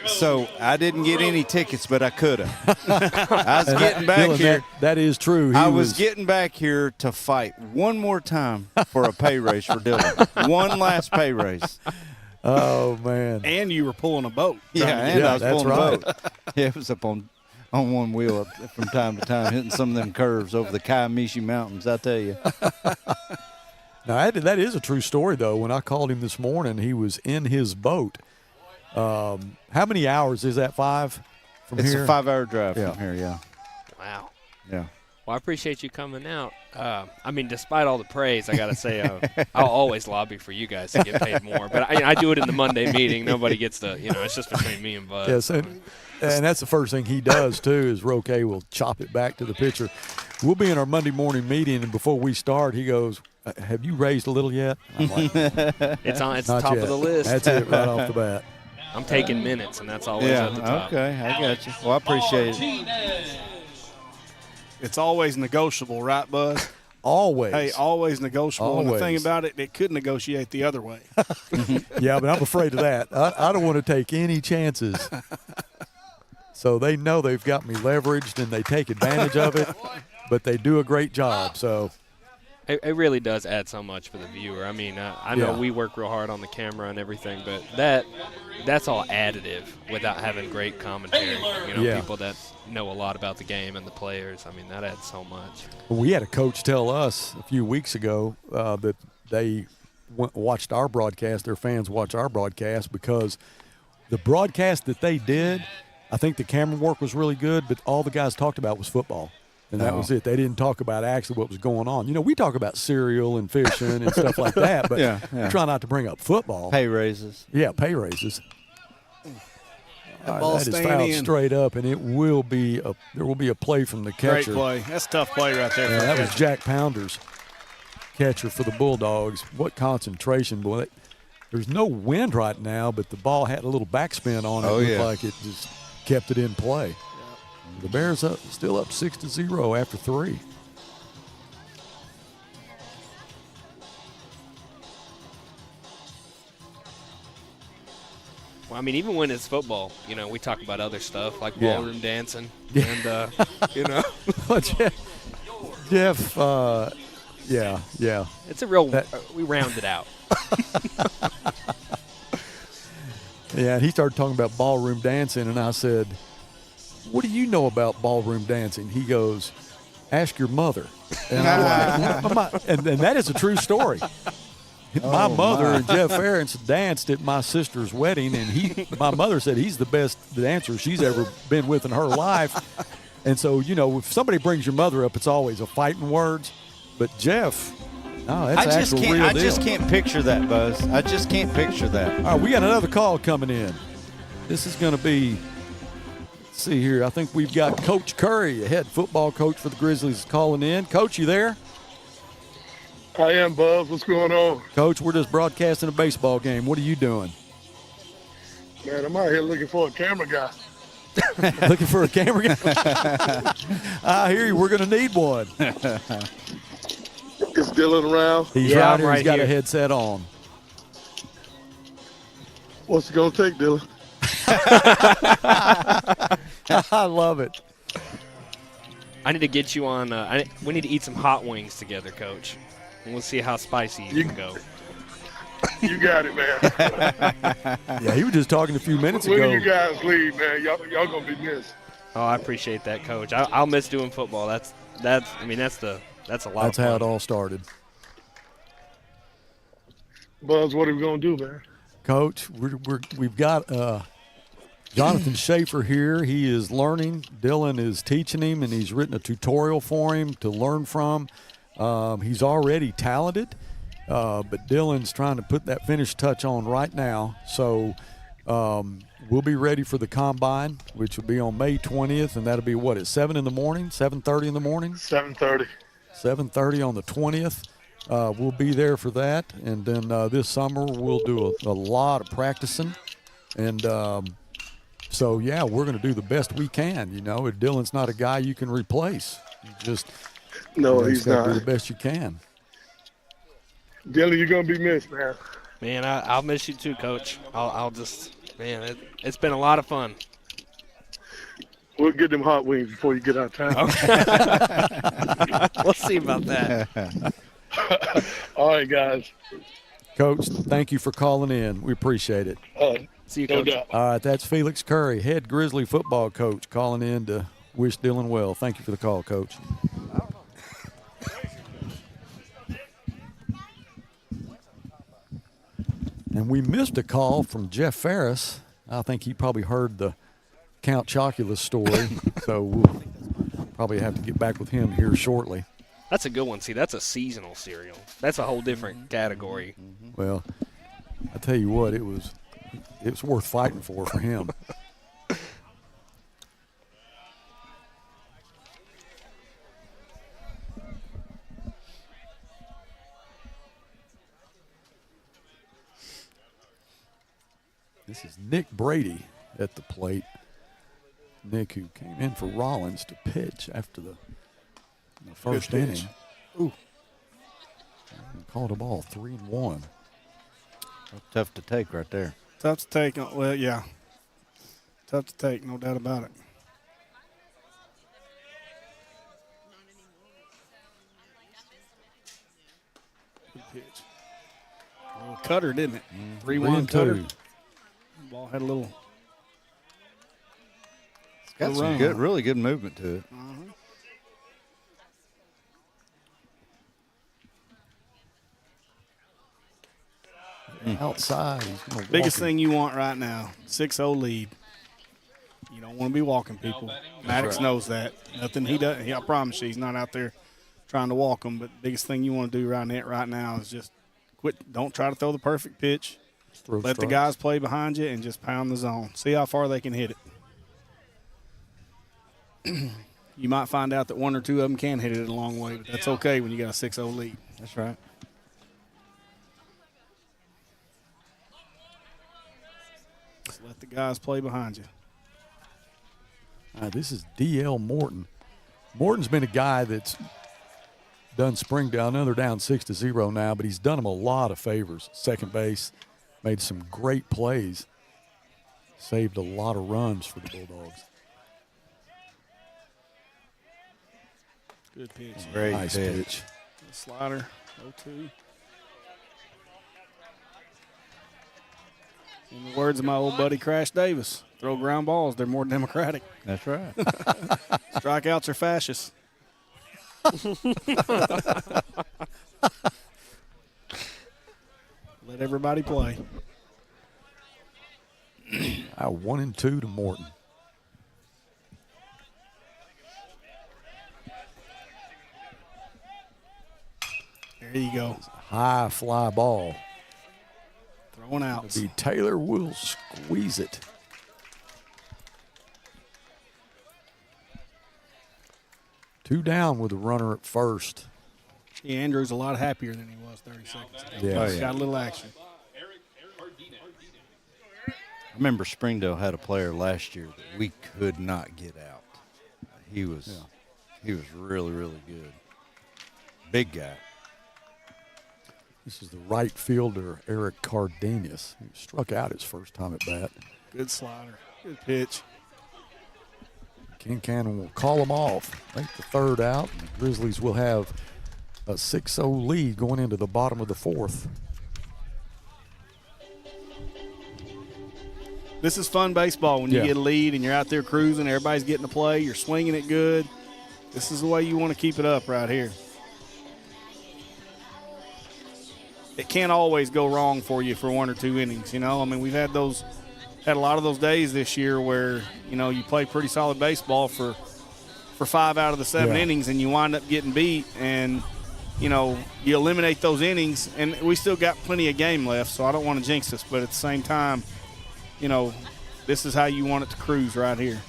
so I didn't get any tickets, but I could have. I was getting back Dylan, here. That is true. I was getting back here to fight one more time for a pay raise for Dylan. One last pay raise. Oh, man. And you were pulling a boat. I was pulling right. a boat. Yeah, it was up on one wheel from time to time, hitting some of them curves over the Kiamichi Mountains, I tell you. Now, that is a true story, though. When I called him this morning, he was in his boat. How many hours is that? 5 from it's here? a 5-hour drive from here, yeah. Wow. Yeah. Well, I appreciate you coming out. I mean, despite all the praise, I got to say, I'll always lobby for you guys to get paid more. But I do it in the Monday meeting. Nobody gets to, it's just between me and Bud. Yes, and that's the first thing he does, too, is Roque will chop it back to the pitcher. We'll be in our Monday morning meeting, and before we start, he goes, have you raised a little yet? I'm like, it's not top yet. of the list. That's it right off the bat. I'm taking minutes, and that's always at the top. Okay, I got you. Well, I appreciate it. It's always negotiable, right, Buzz? Always. Hey, always negotiable. And the thing Always. about it, it could negotiate the other way. Yeah, but I'm afraid of that. I don't want to take any chances. So they know they've got me leveraged, and they take advantage of it, but they do a great job. So It really does add so much for the viewer. I mean, I know we work real hard on the camera and everything, but that's all additive without having great commentary. People that know a lot about the game and the players. I mean, that adds so much. we had a coach tell us a few weeks ago that they watched our broadcast, their fans watch our broadcast, because the broadcast that they did, I think the camera work was really good, but all the guys talked about was football. And that was it. They didn't talk about actually what was going on. We talk about cereal and fishing and stuff like that, but we try not to bring up football. Pay raises. Yeah, pay raises. Ball That is staying fouled in. straight up, and there will be a play from the Great catcher. play. That's a tough play right there. Yeah, for that the was catcher. Jack Pounder's catcher for the Bulldogs. What concentration, boy. There's no wind right now, but the ball had a little backspin on it. Oh, It looked yeah. like it just kept it in play. The Bears still up 6-0 after 3. Well, I mean, even when it's football, we talk about other stuff like Yeah. ballroom dancing and, But Jeff, yeah. it's a real we round it out. Yeah, and he started talking about ballroom dancing, and I said, what do you know about ballroom dancing? He goes, ask your mother. And I'm like, and that is a true story. My mother and Jeff Ferentz danced at my sister's wedding, and my mother said he's the best dancer she's ever been with in her life. And so, if somebody brings your mother up, it's always a fighting words. But Jeff, no, that's actual real deal. I just can't picture that, Buzz. I just can't picture that. All right, we got another call coming in. This is going to be, let's see here. I think we've got Coach Curry, a head football coach for the Grizzlies, calling in. Coach, you there? I am, Buzz. What's going on? Coach, we're just broadcasting a baseball game. What are you doing? Man, I'm out here looking for a camera guy. Looking for a camera guy? I hear you. We're going to need one. Is Dylan around? He's Yeah, right I'm here. right He's got here. a headset on. What's it going to take, Dylan? I love it. I need to get you on. We need to eat some hot wings together, Coach. And we'll see how spicy you can go. You got it, man. Yeah, he was just talking a few minutes When ago. you guys leave, man, y'all going to be missed. Oh, I appreciate that, Coach. I'll miss doing football. That's a lot. That's of fun. how it all started. Buzz, what are we going to do, man? Coach, we've got Jonathan Schaefer here. He is learning. Dylan is teaching him, and he's written a tutorial for him to learn from. He's already talented, but Dylan's trying to put that finish touch on right now. So we'll be ready for the Combine, which will be on May 20th, and that'll be, at 7 in the morning, 7:30 in the morning? 7:30. 7:30 on the 20th. We'll be there for that, and then this summer we'll do a lot of practicing, and so yeah, we're going to do the best we can. Dylan's not a guy you can replace. You just No, you he's just gotta not. do the best you can. Dylan, you're going to be missed, man. Man, I'll miss you too, Coach. I'll just, man, it's been a lot of fun. We'll get them hot wings before you get out of town. We'll see about that. All right, guys. Coach, thank you for calling in. We appreciate it. See you, No Coach. doubt. All right, that's Felix Curry, head Grizzly football coach, calling in to wish Dylan well. Thank you for the call, Coach. And we missed a call from Jeff Ferris. I think he probably heard the Count Chocula story, so we'll Probably have to get back with him here shortly. That's a good one. See, that's a seasonal cereal. That's a whole different category. Well, I tell you what, it was worth fighting for him. This is Nick Brady at the plate. Nick, who came in for Rollins to pitch after the first inning. Ooh. And called a ball 3-1. Tough to take right there. Tough to take. Well, yeah. Tough to take, no doubt about it. Good pitch. A little cutter, didn't it? 3-1 cutter. Ball had a little. It's got some good, really good movement to it. Outside. He's gonna Biggest walk him. thing you want right now, 6-0 lead. You don't want to be walking people. Maddox knows that. Nothing he does. I promise you, he's not out there trying to walk them. But biggest thing you want to do right now is just quit. Don't try to throw the perfect pitch. Let the guys play behind you and just pound the zone. See how far they can hit it. You might find out that one or two of them can hit it a long way, but that's okay when you got a 6-0 lead. That's right. Just let the guys play behind you. This is D.L. Morton. Morton's been a guy that's done Springdale. I know they're down 6-0 now, but he's done them a lot of favors. Second base, made some great plays, saved a lot of runs for the Bulldogs. Good pitch. Great Nice pitch. The slider, 0-2. In the words of my old buddy Crash Davis, throw ground balls. They're more democratic. That's right. Strikeouts are fascist. Let everybody play. 1-2 to Morton. There you go. High fly ball. Throwing outs. The Taylor will squeeze it. Two down with a runner at first. Yeah, Andrew's a lot happier than he was 30 seconds ago. Yeah. He's got a little action. I remember Springdale had a player last year that we could not get out. He was really, really good. Big guy. This is the right fielder, Eric Cardenas, who struck out his first time at bat. Good slider. Good pitch. Ken Cannon will call him off, make the third out, and the Grizzlies will have a 6-0 lead going into the bottom of the fourth. This is fun baseball when you get a lead and you're out there cruising, everybody's getting to play, you're swinging it good. This is the way you want to keep it up right here. It can't always go wrong for you for one or two innings, you know. I mean, we've had a lot of those days this year where, you know, you play pretty solid baseball for 5 out of the 7 innings and you wind up getting beat and, you know, you eliminate those innings and we still got plenty of game left, so I don't want to jinx us, but at the same time, you know, this is how you want it to cruise right here.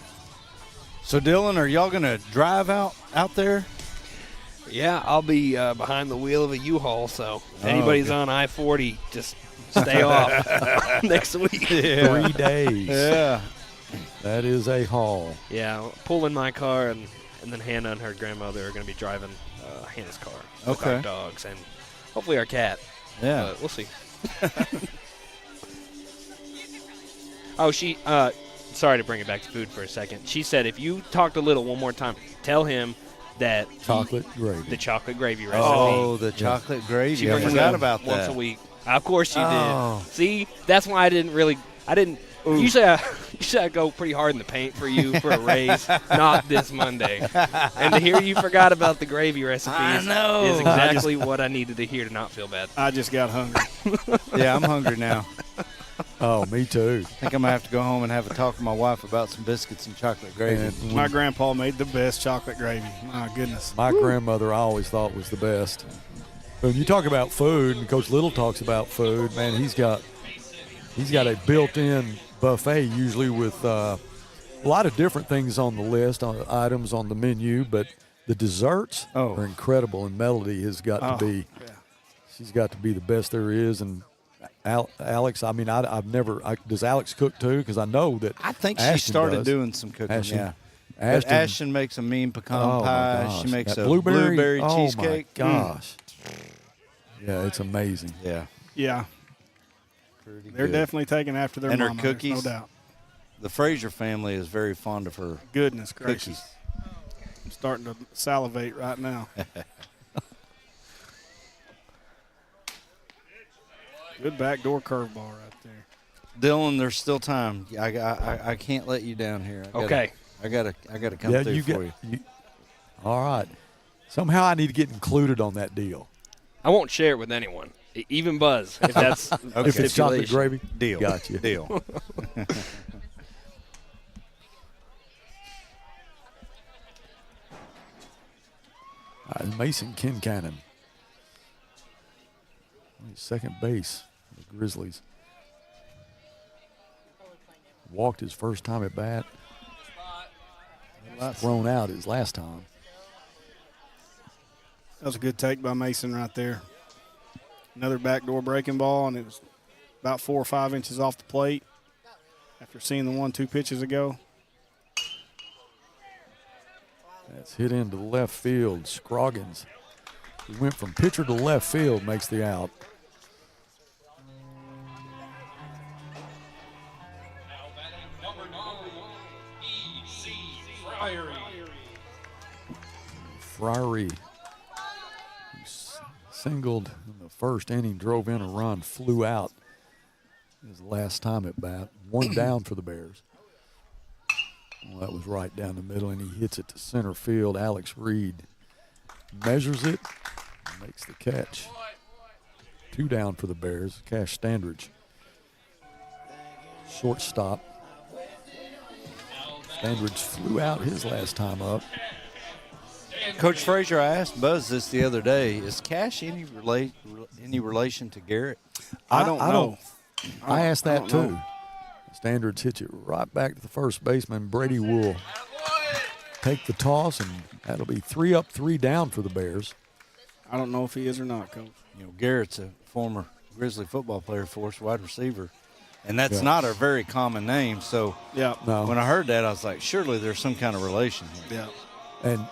So, Dylan, are y'all going to drive out there? Yeah, I'll be behind the wheel of a U-Haul, so if anybody's on I-40, just stay off next week. Yeah. 3 days. Yeah. That is a haul. Yeah, I'll pull in my car, and then Hannah and her grandmother are going to be driving Hannah's car with our dogs and hopefully our cat. Yeah. But we'll see. Oh, sorry to bring it back to food for a second. She said if you talk to Little one more time, tell him that Chocolate gravy. the chocolate gravy recipe. Oh, the chocolate gravy. She I brings forgot it about that. once a week. Of course she Oh. did. See, that's why I didn't. Usually I go pretty hard in the paint for you for a raise, not this Monday. And to hear you forgot about the gravy recipes is exactly what I needed to hear to not feel bad. I just got hungry. Yeah, I'm hungry now. Oh, me too. I think I'm gonna have to go home and have a talk with my wife about some biscuits and chocolate gravy. And My grandpa made the best chocolate gravy. My goodness. my grandmother I always thought was the best. When you talk about food, and Coach Little talks about food, man, he's got a built-in buffet usually with a lot of different things on the list, on items on the menu, but the desserts are incredible, and Melody has got to be. Yeah. She's got to be the best there is, and Alex. I mean, I've never. Does Alex cook too? Because I know that. I think she Ashton started does. doing some cooking. Ashton- Yeah. Ashton, But Ashton makes a mean pecan oh my pie. gosh. She makes That a blueberry cheesecake. Oh my gosh. Yeah, it's amazing. Yeah. Yeah. Pretty They're good. definitely taking after their And her mama, there's cookies? no doubt. The Fraser family is very fond of her Goodness gracious. cookies. I'm starting to salivate right now. Good backdoor curveball right there. Dylan, there's still time. I can't let you down here. Okay. I gotta come Yeah, through you for get. you. All right. Somehow I need to get included on that deal. I won't share it with anyone, even Buzz, if that's Okay. If it's chocolate stipulation. gravy, Deal. Gotcha. Deal. Mason Kincannon, second base for the Grizzlies. Walked his first time at bat. Thrown out his last time. That was a good take by Mason right there. Another backdoor breaking ball, and it was about 4 or 5 inches off the plate after seeing the 1-2 pitches ago. That's hit into left field. Scroggins, he went from pitcher to left field, makes the out. Friary, who singled in the first inning, drove in a run, flew out his last time at bat. One down for the Bears. Well, that was right down the middle, and he hits it to center field. Alex Reed measures it, makes the catch. 2 down for the Bears. Cash Standridge, shortstop. Standridge flew out his last time up. Coach Frazier, I asked Buzz this the other day. Is Cash any relation to Garrett? I don't know. I asked I that don't know. too. Standards hits it right back to the first baseman. Brady will take the toss, and that'll be 3 up, 3 down for the Bears. I don't know if he is or not, Coach. You know, Garrett's a former Grizzly football player for us, wide receiver. And that's Yeah. not a very common name. So Yeah. No. when I heard that, I was like, surely there's some kind of relation here. Yeah.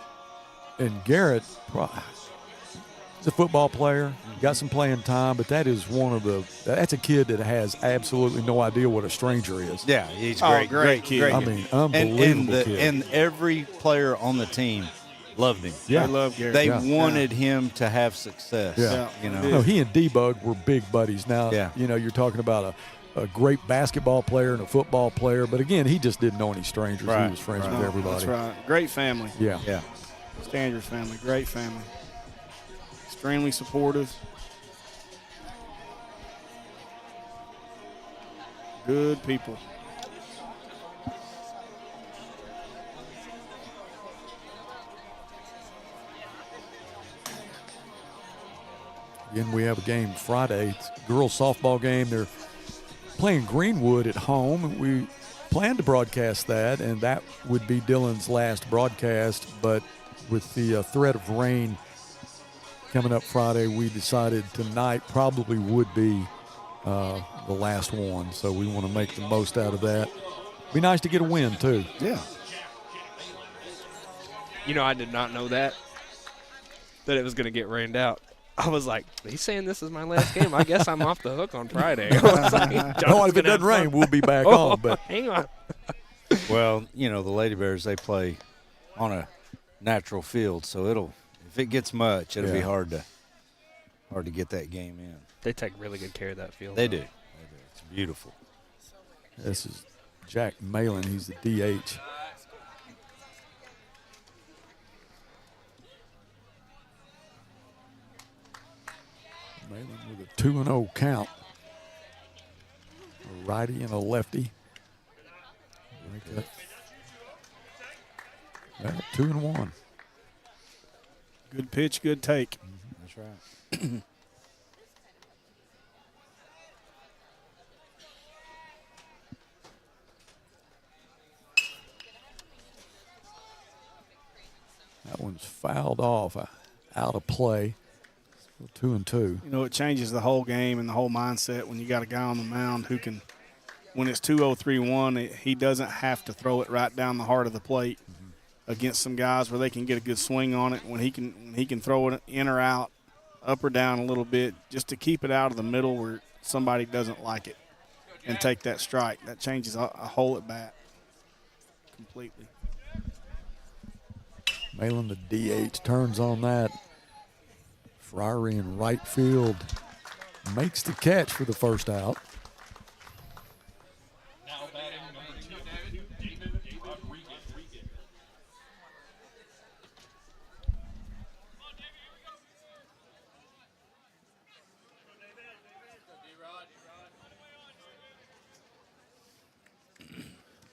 And Garrett, he's a football player, got some playing time, but that's a kid that has absolutely no idea what a stranger is. Yeah, he's Oh, great. great kid. I mean, unbelievable kid. And every player on the team loved him. Yeah. They love Garrett. They Yeah. wanted him to have success. Yeah. You know. No, he and D-Bug were big buddies. Now, Yeah. you know, you're talking about a great basketball player and a football player, but again, he just didn't know any strangers. Right. He was friends Right. with everybody. That's right. Great family. Yeah. Yeah. Standards family. Great family. Extremely supportive. Good people. Again, we have a game Friday. It's a girls softball game. They're playing Greenwood at home. We planned to broadcast that, and that would be Dylan's last broadcast. But with the threat of rain coming up Friday, we decided tonight probably would be the last one. So we want to make the most out of that. Be nice to get a win, too. Yeah. You know, I did not know that it was going to get rained out. I was like, he's saying this is my last game. I guess I'm off the hook on Friday. I was like, No, if it doesn't rain, we'll be back on. But hang on. Well, you know, the Lady Bears, they play on a natural field, so if it gets much, it'll be Yeah. hard to get that game in. They take really good care of that field. They though. do. It's beautiful. this is Jack Malin. He's the DH. Malin with a 2-0 count. righty and a lefty. Well, 2-1. Good pitch, good take. That's right. That one's fouled off, out of play. 2-2. You know, it changes the whole game and the whole mindset when you got a guy on the mound who can, when it's 2-0-3-1, he doesn't have to throw it right down the heart of the plate against some guys where they can get a good swing on it. When he can throw it in or out, up or down a little bit, just to keep it out of the middle where somebody doesn't like it and take that strike. That changes a hole at bat completely. Malin, the DH, turns on that. Friary in right field makes the catch for the first out. Now batting number 2, David Rodriguez.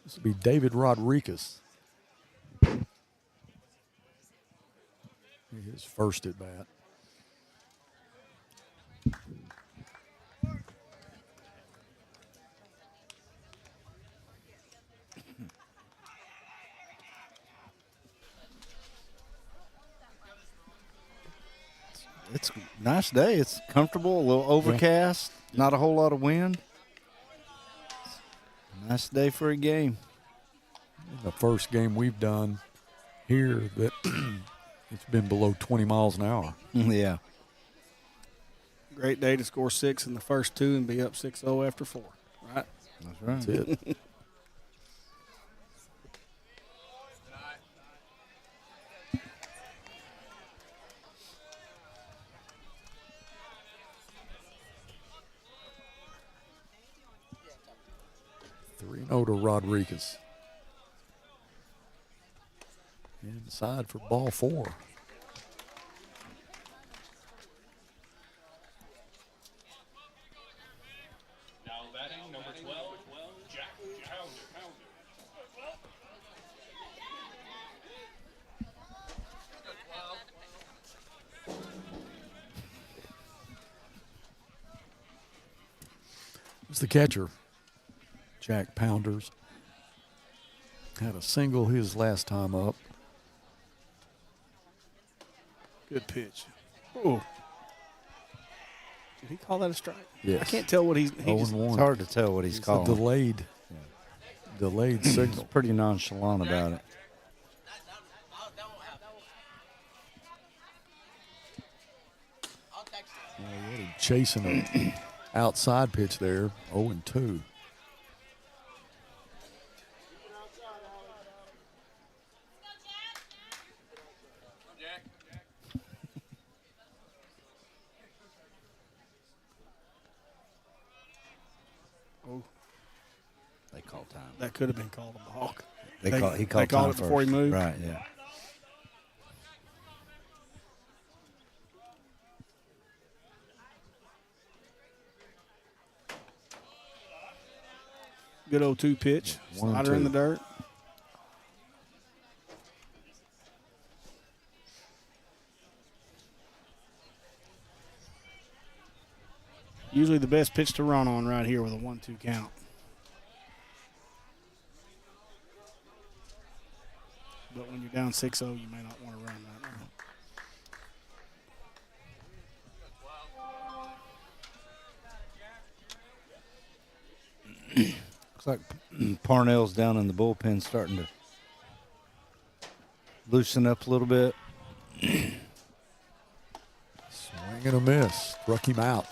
This will be David Rodriguez. His first at bat. It's a nice day. It's comfortable, a little overcast, not a whole lot of wind. Nice day for a game. The first game we've done here that it's been below 20 miles an hour. Yeah. Great day to score 6 in the first 2 and be up 6-0 after 4, right? That's right. That's it. To Rodriguez. Inside for ball 4. Now batting number 12, Jack Pounder. It's the catcher, Jack Pounders. Had a single his last time up. Good pitch. Ooh. Did he call that a strike? Yes. I can't tell what he just, 0-1. It's hard to tell what he's It's a calling. delayed signal. Pretty nonchalant about it. Chasing an outside pitch there, 0-2. They call time. that could have been called a balk. He They called called time it before he first. moved? Right, yeah. Good 0-2 pitch. 1-2. Slider in the dirt. Usually the best pitch to run on right here with a 1-2 count. But when you're down 6-0, you may not want to run right now. Looks like Parnell's down in the bullpen starting to loosen up a little bit. Swing and a miss. Struck him out.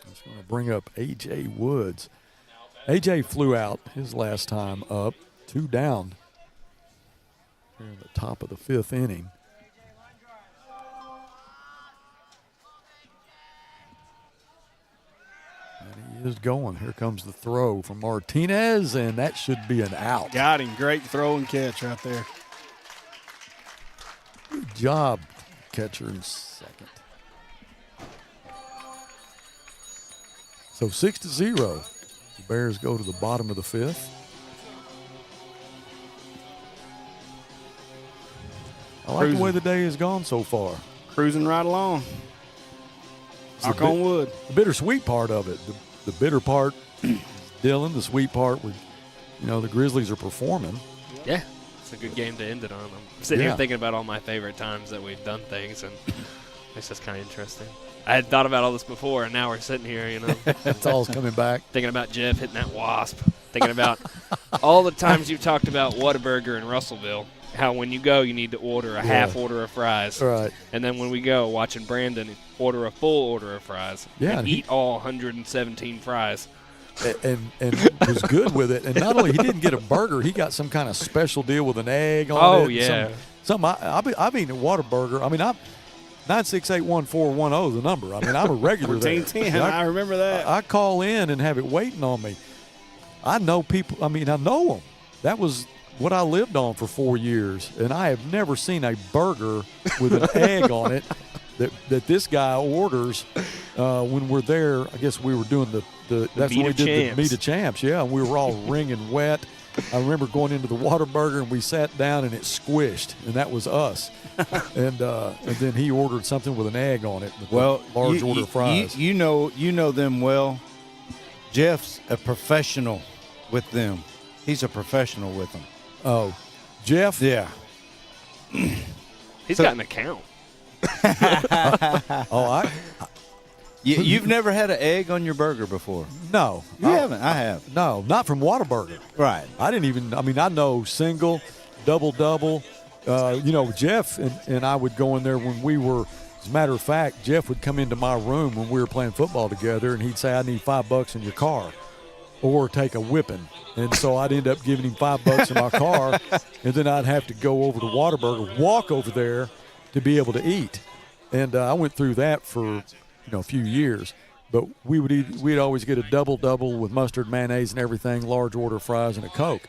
That's going to bring up A.J. Woods. A.J. flew out his last time up. 2 down here in the top of the 5th inning. And he is going. Here comes the throw from Martinez, and that should be an out. Got him. Great throw and catch right there. Good job catcher in second. So 6-0. The Bears go to the bottom of the fifth. I like the way the day has gone so far. Cruising right along. Knock on wood. The bittersweet part of it. The bitter part is Dylan. The sweet part, the Grizzlies are performing. Yeah, it's a good game to end it on. I'm sitting here thinking about all my favorite times that we've done things, and it's just kind of interesting. I had thought about all this before, and now we're sitting here, It's all coming back. Thinking about Jeff hitting that wasp. Thinking about all the times you've talked about Whataburger in Russellville, how when you go, you need to order a half order of fries. Right. And then when we go, watching Brandon order a full order of fries. Yeah, and eat all 117 fries. And was good with it. And not only he didn't get a burger, he got some kind of special deal with an egg on it. Oh, yeah. I've eaten a Whataburger. I mean, 9681410 is the number. I mean, I'm a regular there. 1410. I remember that. I call in and have it waiting on me. I know people. I mean, I know them. That was what I lived on for 4 years, and I have never seen a burger with an egg on it that this guy orders when we're there. I guess we were doing that's when we did the Meet of Champs. Yeah, and we were all wringing wet. I remember going into the Whataburger and we sat down and it squished, and that was us. and then he ordered something with an egg on it. With a large order of fries. You know them well. Jeff's a professional with them. He's a professional with them. Oh, Jeff? Yeah. He's got an account. You've never had an egg on your burger before? No. You haven't? I have. No, not from Whataburger. Right. I didn't even – I mean, I know single, double. Jeff and I would go in there when we were – as a matter of fact, Jeff would come into my room when we were playing football together, and he'd say, I need $5 in your car or take a whipping. And so I'd end up giving him $5 in my car, and then I'd have to go over to Whataburger, walk over there to be able to eat. And I went through that for a few years. But we'd always get a double with mustard, mayonnaise, and everything, large order of fries and a Coke.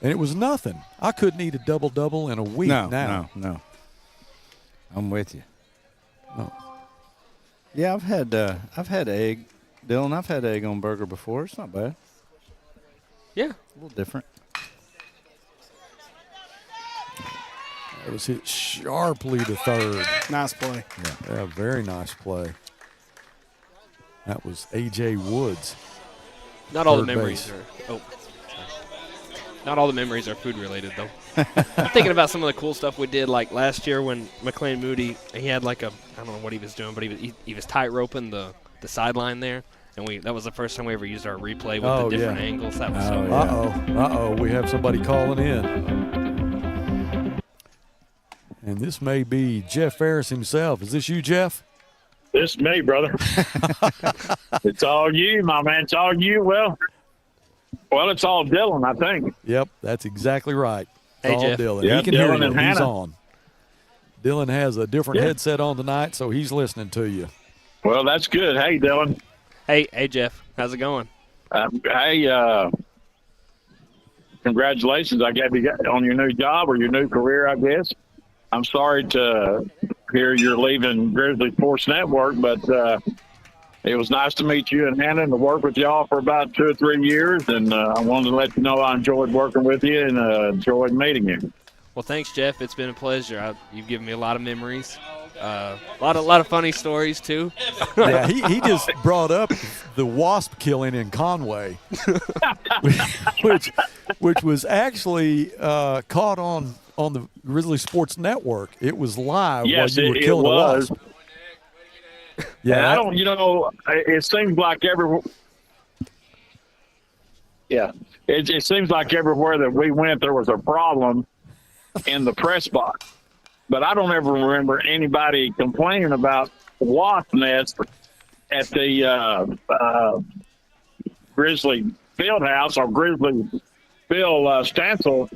And it was nothing. I couldn't eat a double in a week now. No. I'm with you. No. Yeah, I've had egg, Dylan. I've had egg on burger before. It's not bad. Yeah, a little different. It was hit sharply to third. Nice play. Yeah, very nice play. That was A.J. Woods. Not all the memories are. Not all the memories are food related though. I'm thinking about some of the cool stuff we did, like last year when McLean Moody, he had like I don't know what he was doing, but he was tight roping the sideline there, and that was the first time we ever used our replay with the different angles. That was so cool. Uh-oh, we have somebody calling in. And this may be Jeff Ferris himself. Is this you, Jeff? This is me, brother. It's all you, my man. It's all you. Well, it's all Dylan, I think. Yep, that's exactly right. It's all Jeff. Dylan. Yeah, he can hear Dylan you. and He's Hannah. on. Dylan has a different headset on tonight, so he's listening to you. Well, that's good. Hey, Dylan. Hey, Jeff. How's it going? Congratulations, I guess, on your new job or your new career, I guess. I'm sorry to hear you're leaving Grizzly Sports Network, but it was nice to meet you and Hannah and to work with y'all for about 2 or 3 years. And I wanted to let you know I enjoyed working with you and enjoyed meeting you. Well, thanks, Jeff. It's been a pleasure. You've given me a lot of memories. A lot of funny stories too. Yeah, he just brought up the wasp killing in Conway, which was actually caught on the Grizzly Sports Network. It was live while you were killing a wasp. Yeah, and I don't. It seems like it seems like everywhere that we went, there was a problem in the press box. But I don't ever remember anybody complaining about wasp nests at the Grizzly Fieldhouse or Grizzly Phil Stansel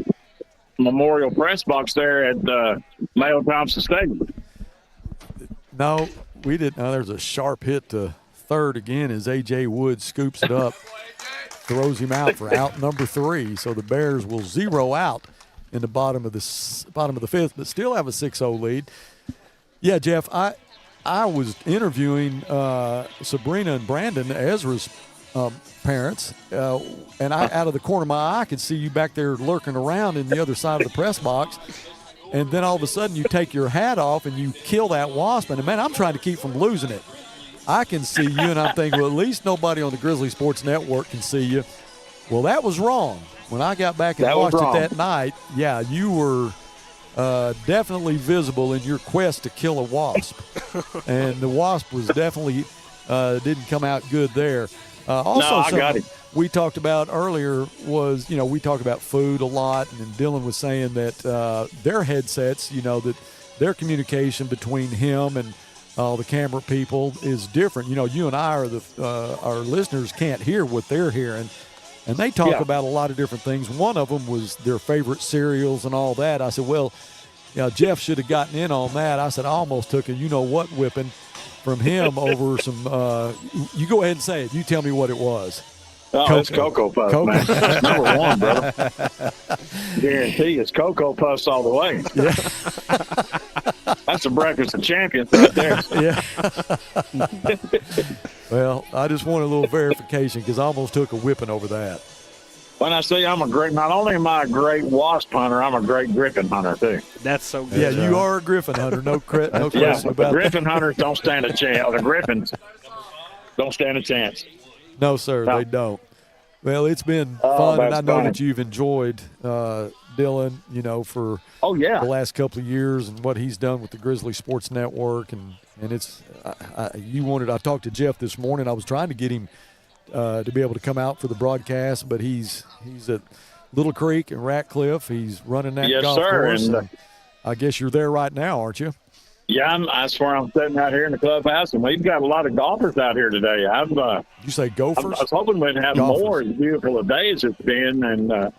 Memorial Press Box there at Mayo Thompson Stadium. No, we didn't. No, there's a sharp hit to third again as A.J. Woods scoops it up, throws him out for out number 3. So the Bears will 0 out in the bottom of the fifth, but still have a 6-0 lead. Yeah, Jeff, I was interviewing Sabrina and Brandon, Ezra's parents, and I, out of the corner of my eye, could see you back there lurking around in the other side of the press box. And then all of a sudden you take your hat off and you kill that wasp. And, man, I'm trying to keep from losing it. I can see you, and I'm thinking, well, at least nobody on the Grizzly Sports Network can see you. Well, that was wrong. When I got back and watched it that night, yeah, you were definitely visible in your quest to kill a wasp. And the wasp was definitely didn't come out good there. Also, I got it. We talked about earlier was, we talk about food a lot, and Dylan was saying that their headsets, that their communication between him and the camera people is different. You and I our listeners can't hear what they're hearing, and they talk about a lot of different things. One of them was their favorite cereals and all that. I said, well, Jeff should have gotten in on that. I said, I almost took a you-know-what whipping from him over some you go ahead and say it. You tell me what it was. Oh, it's Cocoa Puffs, man. That's number one, brother. Guarantee it's Cocoa Puffs all the way. Yeah. That's the breakfast of champions right there. Yeah. Well, I just want a little verification because I almost took a whipping over that. When I say not only am I a great wasp hunter, I'm a great griffin hunter, too. That's so good. Yeah, you are a griffin hunter. No question about the griffin hunters don't stand a chance. The griffins don't stand a chance. No, sir, they don't. Well, it's been fun, and I know that you've enjoyed Dylan, for the last couple of years and what he's done with the Grizzly Sports Network. And it's I talked to Jeff this morning. I was trying to get him to be able to come out for the broadcast, but he's at Little Creek and Ratcliffe. He's running that golf course. And I guess you're there right now, aren't you? Yeah, that's where I'm sitting out here in the clubhouse, and we've got a lot of golfers out here today. You say gophers? I was hoping we'd have more as beautiful a day as it's been, and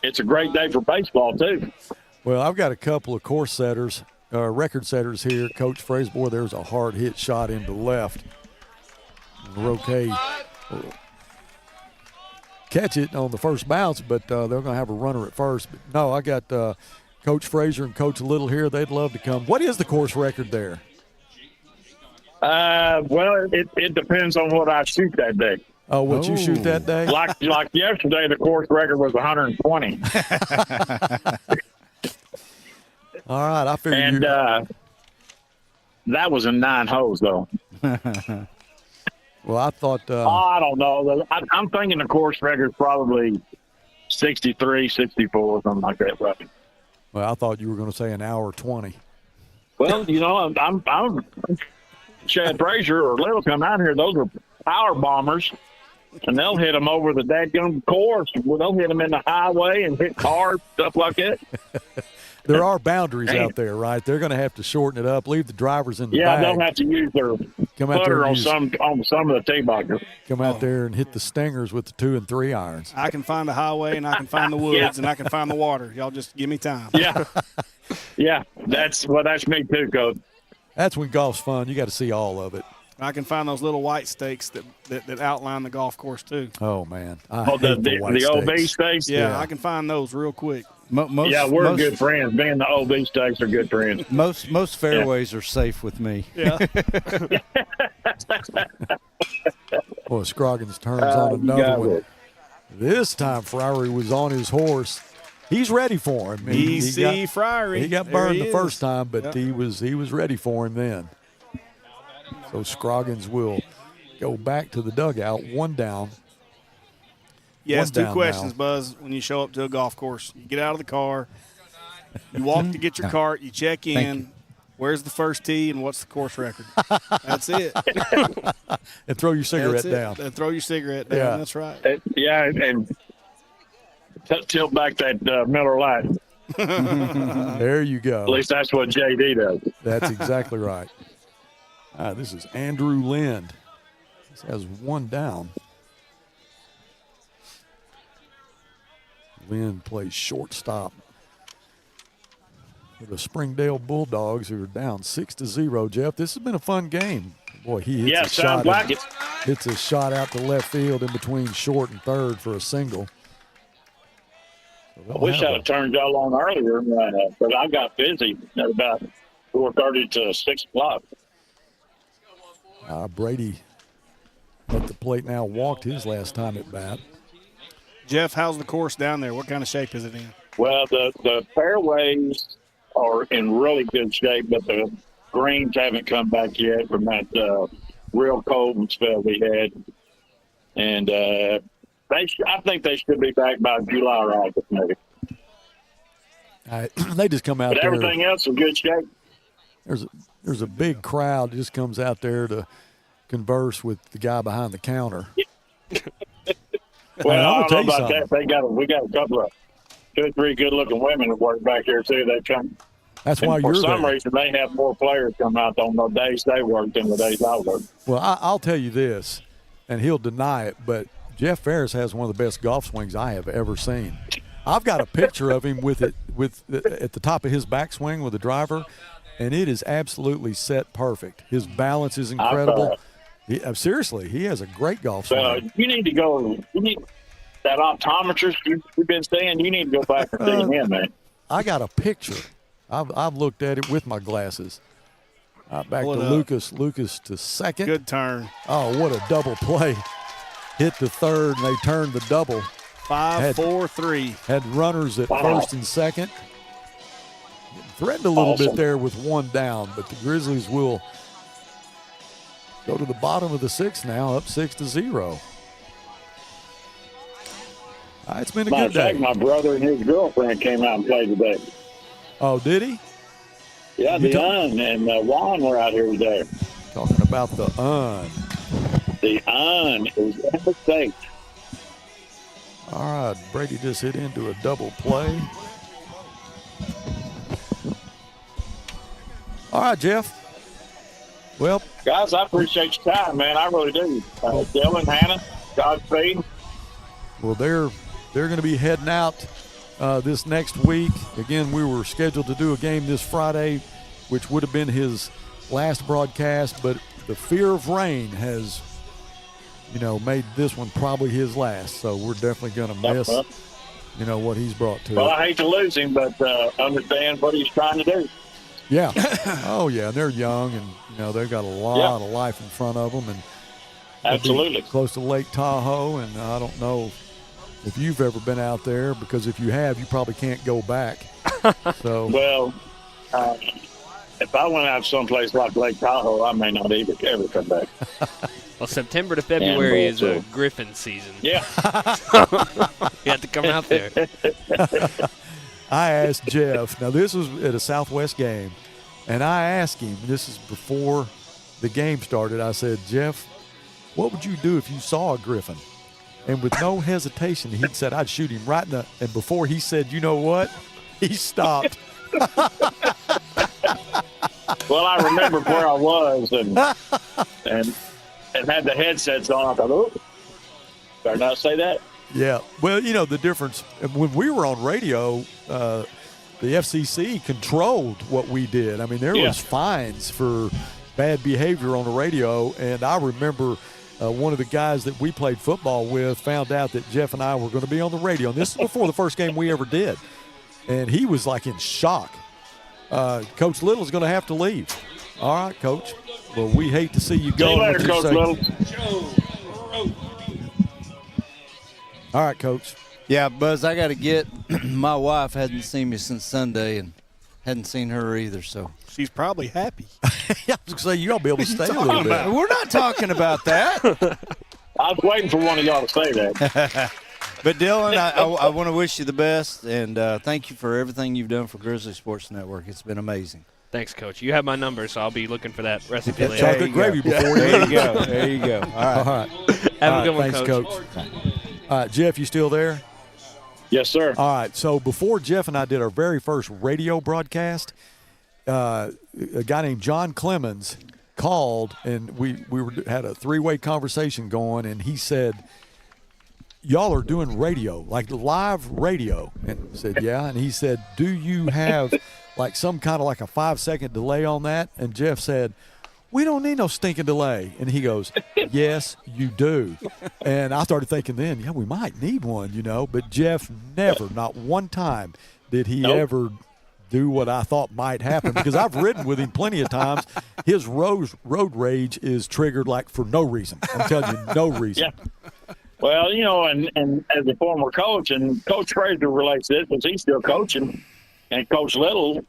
it's a great day for baseball, too. Well, I've got a couple of course setters, record setters here. Coach Fraser, boy, there's a hard hit shot into left. Roque catch it on the first bounce, but they're going to have a runner at first. But no, I got Coach Fraser and Coach Little here. They'd love to come. What is the course record there? Well, it depends on what I shoot that day. Oh, what you shoot that day? Like yesterday, the course record was 120. All right, I figured. And that was in 9 holes, though. Well, I thought. I don't know. I'm thinking the course record is probably 63, 64, something like that, roughly. Well, I thought you were going to say an hour 20. Well, I'm Chad Frazier or Little come out here. Those are power bombers, and they'll hit them over the dadgum course. They'll hit them in the highway and hit cars, stuff like that. There are boundaries out there, right? They're going to have to shorten it up, leave the drivers in the bag. Yeah, they'll have to use their putter on some of the tee boxes. Come out there and hit the stingers with the 2 and 3 irons. I can find the highway, and I can find the woods, and I can find the water. Y'all just give me time. Yeah. Yeah, that's me too, Coach. That's when golf's fun. You got to see all of it. I can find those little white stakes that outline the golf course too. Oh man, the OB stakes. Yeah, I can find those real quick. We're good friends. Me and the OB stakes are good friends. Most fairways are safe with me. Yeah. Boy, Scroggins turns on another one. This time, Friary was on his horse. He's ready for him. Easy, Friary. He got burned the first time, but he was ready for him then. So Scroggins will go back to the dugout, 1 down. Yes, 2 questions, Buzz, when you show up to a golf course. You get out of the car, you walk to get your cart, you check in. Where's the first tee and what's the course record? That's it. And throw your cigarette down. And throw your cigarette down. Yeah. That's right. And tilt back that Miller Lite. There you go. At least that's what JD does. That's exactly right. This is Andrew Lind. This has 1 down. Lind plays shortstop for the Springdale Bulldogs, who are down 6-0. Jeff, this has been a fun game. Boy, he hits hits a shot out to left field in between short and third for a single. I wish I'd have turned y'all on earlier, but I got busy at about 4:30 to 6 o'clock. Brady at the plate now, walked his last time at bat. Jeff, how's the course down there? What kind of shape is it in? Well, the fairways are in really good shape, but the greens haven't come back yet from that real cold spell we had. And I think they should be back by July or August, maybe. They just come out But there. everything else in good shape. There's a big crowd that just comes out there to converse with the guy behind the counter. Well, I'm I gonna don't know tell you about that. We got a couple of 2 or 3 good-looking women that work back here too. They come. That's why For you're some there. reason, they have more players come out on the days they work than the days I work. Well, I'll tell you this, and he'll deny it, but Jeff Ferris has one of the best golf swings I have ever seen. I've got a picture of him with at the top of his backswing with the driver, and it is absolutely set perfect. His balance is incredible. Seriously, he has a great golf swing. You need to go. You need that optometrist you've been saying. You need to go back and see him, man. I got a picture. I've looked at it with my glasses. Back Pull to it up. Lucas. Lucas to second. Good turn. Oh, what a double play. Hit the third, and they turned the double. 5, 4, 3. Had runners at first and second. Threatened a little bit there with one down, but the Grizzlies will go to the bottom of the sixth now, up 6-0. It's been a good day. My brother and his girlfriend came out and played today. Oh, did he? Yeah, Dion and Juan were out here today. Talking about the The is in the state. All right, Brady just hit into a double play. All right, Jeff. Well, Guys, I appreciate your time, man. I really do. Dylan, Hannah, Godspeed. well, they're going to be heading out this next week. Again, we were scheduled to do a game this Friday, which would have been his last broadcast, but the fear of rain has, made this one probably his last. So we're definitely going to miss, what he's brought to Well, it. I hate to lose him, but understand what he's trying to do. Yeah. Oh, yeah. And they're young, and, they've got a lot of life in front of them. And they'll be Absolutely. close to Lake Tahoe, and I don't know if you've ever been out there, because if you have, you probably can't go back. So Well, if I went out someplace like Lake Tahoe, I may not even ever come back. Well, September to February is too. Griffin season. Yeah. You have to come out there. I asked Jeff, now this was at a Southwest game, and I asked him, this is before the game started, I said, Jeff, what would you do if you saw a griffin? And with no hesitation, he said, I'd shoot him right in the, and before he said, you know what? He stopped. Well, I remember where I was and had the headsets on. I thought, oh, better not say that. Yeah. Well, the difference, when we were on radio, the FCC controlled what we did. I mean, there was fines for bad behavior on the radio, and I remember one of the guys that we played football with found out that Jeff and I were going to be on the radio, and this is before the first game we ever did, and he was like in shock. Coach Little's going to have to leave. All right, Coach. Well, we hate to see you go. See you later, Coach Little. All right, Coach. Yeah, Buzz, I got to get – my wife hadn't seen me since Sunday and hadn't seen her either, so. She's probably happy. I was going to say, you got to be able to stay a little bit. We're not talking about that. I was waiting for one of y'all to say that. But, Dylan, I want to wish you the best, and thank you for everything you've done for Grizzly Sports Network. It's been amazing. Thanks, Coach. You have my number, so I'll be looking for that recipe later. Chocolate gravy before There you go. There you go. All right. All right. Have All a good right, one, thanks, Coach. All right, Jeff, you still there? Yes, sir. All right, so before Jeff and I did our very first radio broadcast, a guy named John Clemens called, and we had a three-way conversation going, and he said, y'all are doing radio, like live radio. And I said, yeah. And he said, do you have like some kind of like a 5-second delay on that? And Jeff said, we don't need no stinking delay. And he goes, yes, you do. And I started thinking then, yeah, we might need one, but Jeff never, not one time did he ever do what I thought might happen because I've ridden with him plenty of times. His road rage is triggered like for no reason. I'm telling you, no reason. Yeah. Well, you know, and as a former coach, and Coach Frazier relates this because he's still coaching, and Coach Little,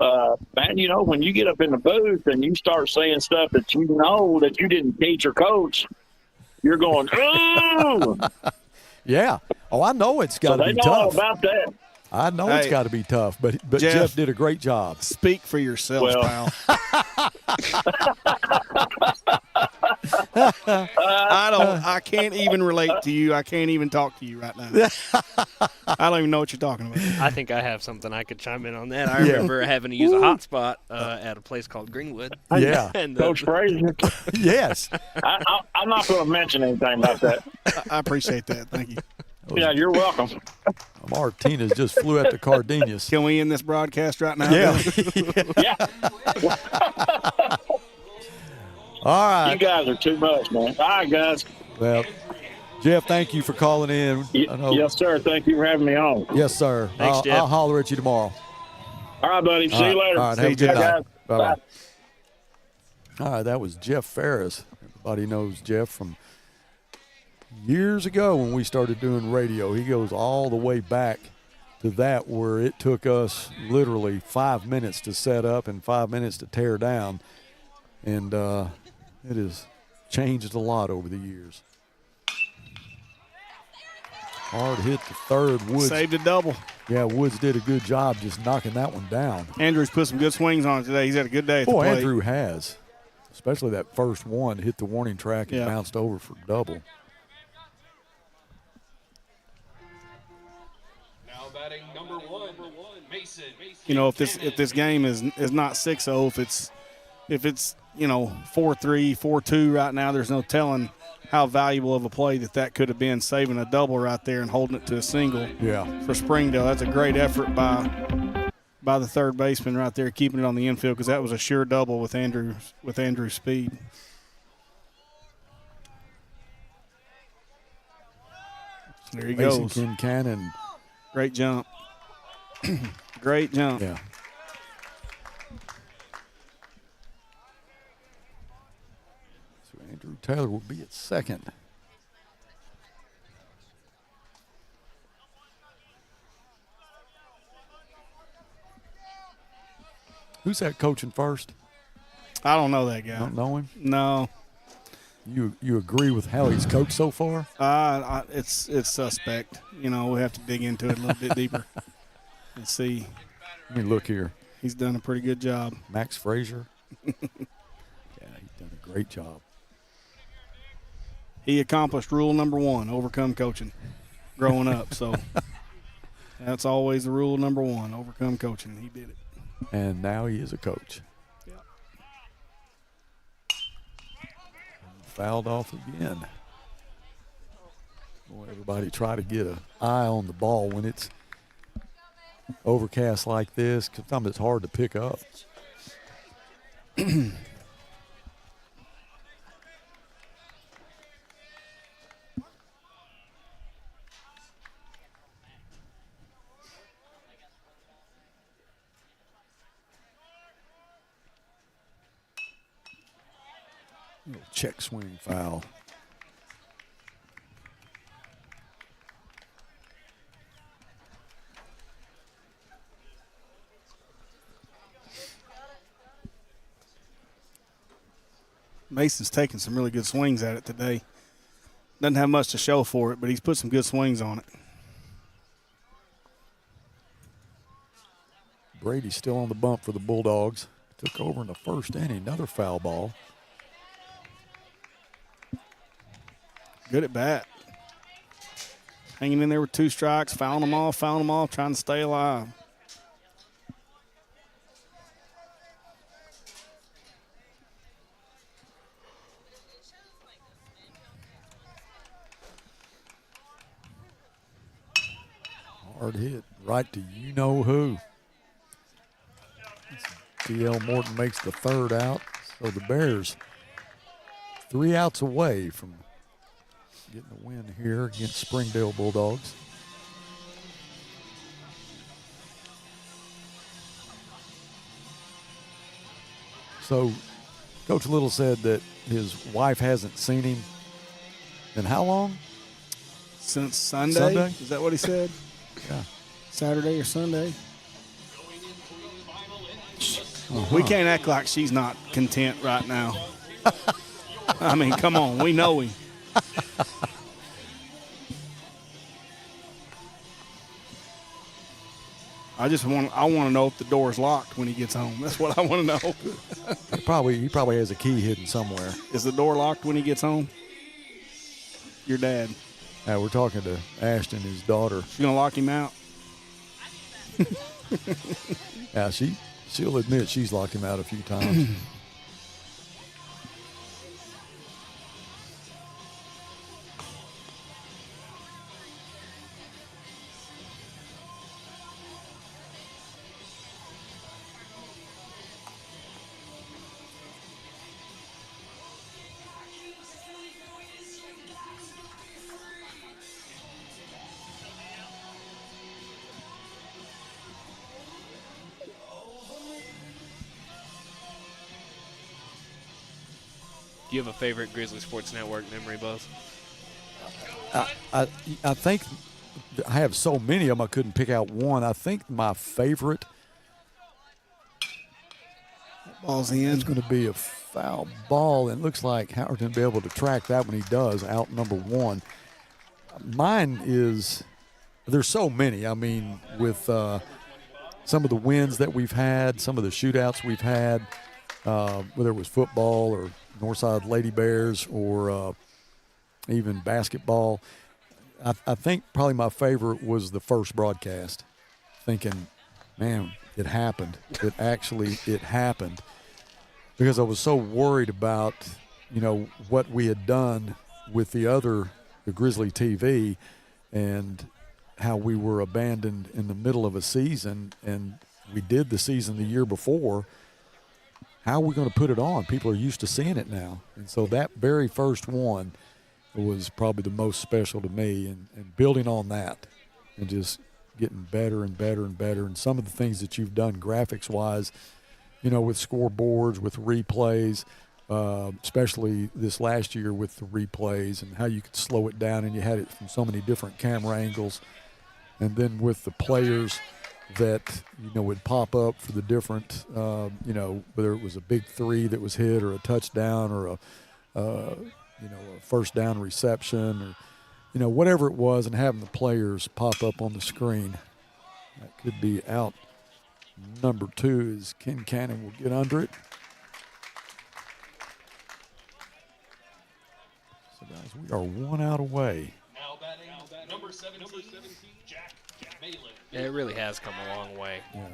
man, you know, when you get up in the booth and you start saying stuff that you know that you didn't teach or coach, you're going, ooh. Yeah. Oh, I know it's got to They be know all tough. about that. I know it's got to be tough, but Jeff did a great job. Speak for yourself, pal. I can't even relate to you. I can't even talk to you right now. I don't even know what you're talking about. I think I have something I could chime in on that. I remember having to use a hotspot at a place called Greenwood. Yeah. And Coach Frazier. Yes. I'm not going to mention anything about that. I appreciate that. Thank you. Yeah, you're welcome. Martinez just flew at the Cardenas. Can we end this broadcast right now? Yeah. Yeah. All right. You guys are too much, man. All right, guys. Well, Jeff, thank you for calling in. Yes, sir. Thank you for having me on. Yes, sir. Thanks, Jeff. I'll holler at you tomorrow. All right, buddy. See you later. All right. See Have a you good night. guys. Bye-bye. All right. That was Jeff Ferris. Everybody knows Jeff from years ago when we started doing radio. He goes all the way back to that where it took us literally 5 minutes to set up and 5 minutes to tear down. And it has changed a lot over the years. Hard hit the third. Woods Saved a double. Yeah, Woods did a good job just knocking that one down. Andrew's put some good swings on it today. He's had a good day at the Boy, plate. Andrew has. Especially that first one, hit the warning track and bounced over for double. Now batting number one, Mason. You know, if this game is not 6-0, if it's 4-3, 4-2 right now, there's no telling how valuable of a play that could have been, saving a double right there and holding it to a single. Yeah. For Springdale, that's a great effort by the third baseman right there, keeping it on the infield because that was a sure double with Andrew's speed. There he Mason goes. Kincannon. Great jump. Great jump. Yeah. So Andrew Taylor will be at second. Who's that coaching first? I don't know that guy. Don't know him? No. You agree with how he's coached so far? It's suspect. We have to dig into it a little bit deeper and see. Let me look here. He's done a pretty good job. Max Frazier. Yeah, he's done a great job. He accomplished rule number 1, overcome coaching, growing up. So that's always the rule number 1, overcome coaching. He did it. And now he is a coach. Yeah. Fouled off again. Boy, everybody try to get an eye on the ball when it's overcast like this. Sometimes it's hard to pick up. Little check swing foul. Mason's taking some really good swings at it today. Doesn't have much to show for it, but he's put some good swings on it. Brady's still on the bump for the Bulldogs. Took over in the first inning. Another foul ball. Good at bat. Hanging in there with 2 strikes, fouling them off, trying to stay alive. Hard hit right to you-know-who. D.L. Morton makes the third out. So the Bears 3 outs away from getting a win here against Springdale Bulldogs. So Coach Little said that his wife hasn't seen him in how long? Since Sunday? Sunday? Is that what he said? Yeah. Saturday or Sunday? We can't act like she's not content right now. I mean, come on. We know him. I want to know if the door's locked when he gets home. That's what I want to know. He probably has a key hidden somewhere. Is the door locked when he gets home? Your dad. We're talking to Ashton, his daughter. She's going to lock him out? Yeah, she'll admit she's locked him out a few times. Do you have a favorite Grizzly Sports Network memory, Buzz? I think I have so many of them I couldn't pick out one. I think my favorite Ball's in. is going to be a foul ball, and it looks like Howard's going to be able to track that when he does, out number one. Mine is, there's so many. I mean, with some of the wins that we've had, some of the shootouts we've had, whether it was football or Northside Lady Bears or even basketball. I think probably my favorite was the first broadcast, thinking, man, it happened. It happened. Because I was so worried about, what we had done with the Grizzly TV and how we were abandoned in the middle of a season, and we did the season the year before. How are we going to put it on? People are used to seeing it now. And so that very first one was probably the most special to me, and building on that and just getting better and better and better. And some of the things that you've done graphics-wise, with scoreboards, with replays, especially this last year with the replays and how you could slow it down, and you had it from so many different camera angles. And then with the players that would pop up for the different whether it was a big three that was hit or a touchdown or a first down reception or whatever it was, and having the players pop up on the screen. That could be out number 2 as Ken Cannon will get under it. So guys, we are 1 out away. Now batting number 17, Jack Malin. Yeah, it really has come a long way. Yeah.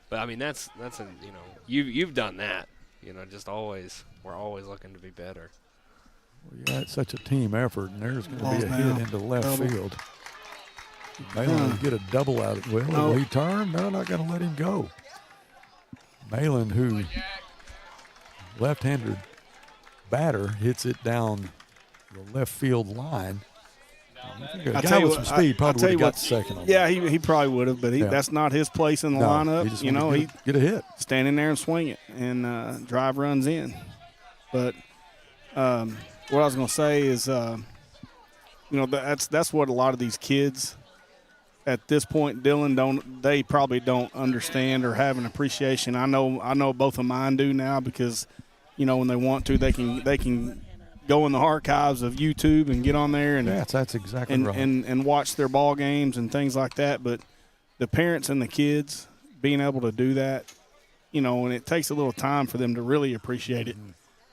But I mean, that's you've done that. Just always, we're always looking to be better. Well, yeah, it's such a team effort, and there's going to be a Ball's hit into left double. field. Malin will get a double out of it. Will he turn? No, not going to let him go. Malin, who left-handed batter, hits it down the left field line. A guy with some speed probably would have got the second on that. He probably would have, but that's not his place in the lineup. He just wanted to get a hit. Stand in there and swing it, and drive runs in. But what I was going to say is, that's what a lot of these kids at this point, Dylan, they probably don't understand or have an appreciation. I know both of mine do now, because when they want to, they can go in the archives of YouTube and get on there and that's exactly right. and watch their ball games and things like that. But the parents and the kids being able to do that, and it takes a little time for them to really appreciate it.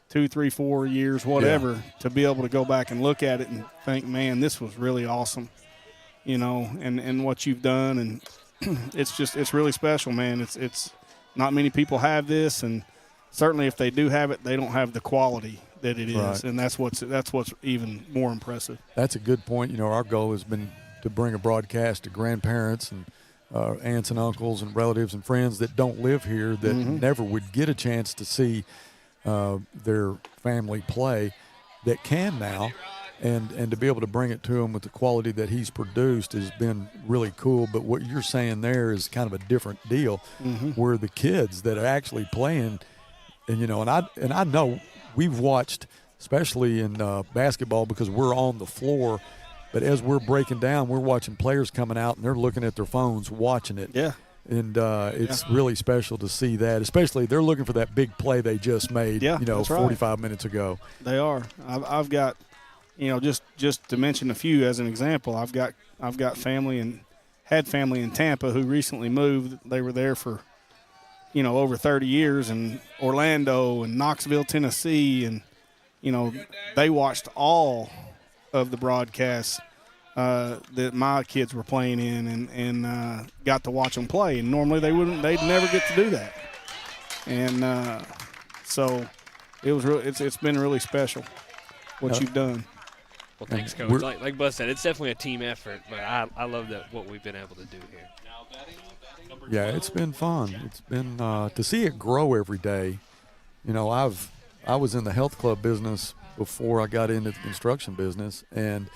2, 3, 4 years, whatever, to be able to go back and look at it and think, man, this was really awesome, and what you've done. And it's really special, man. It's not many people have this, and certainly if they do have it, they don't have the quality that it is, right. And that's what's even more impressive. That's a good point. Our goal has been to bring a broadcast to grandparents and aunts and uncles and relatives and friends that don't live here, that never would get a chance to see their family play, that can now. and to be able to bring it to him with the quality that he's produced has been really cool. But what you're saying there is kind of a different deal, where the kids that are actually playing, and and I know we've watched, especially in basketball, because we're on the floor. But as we're breaking down, we're watching players coming out, and they're looking at their phones, watching it. Yeah. And it's really special to see that, especially they're looking for that big play they just made, 45 minutes ago. They are. I've got, just to mention a few as an example, I've got family and had family in Tampa who recently moved. They were there for, over 30 years, in Orlando and Knoxville, Tennessee, and, they watched all of the broadcasts that my kids were playing in, and got to watch them play. And normally they'd never get to do that. And so it's been really special what you've done. Well, thanks, Coach. Like Buzz said, it's definitely a team effort, but I love what we've been able to do here. Yeah, it's been fun. It's been to see it grow every day. I was in the health club business before I got into the construction business, and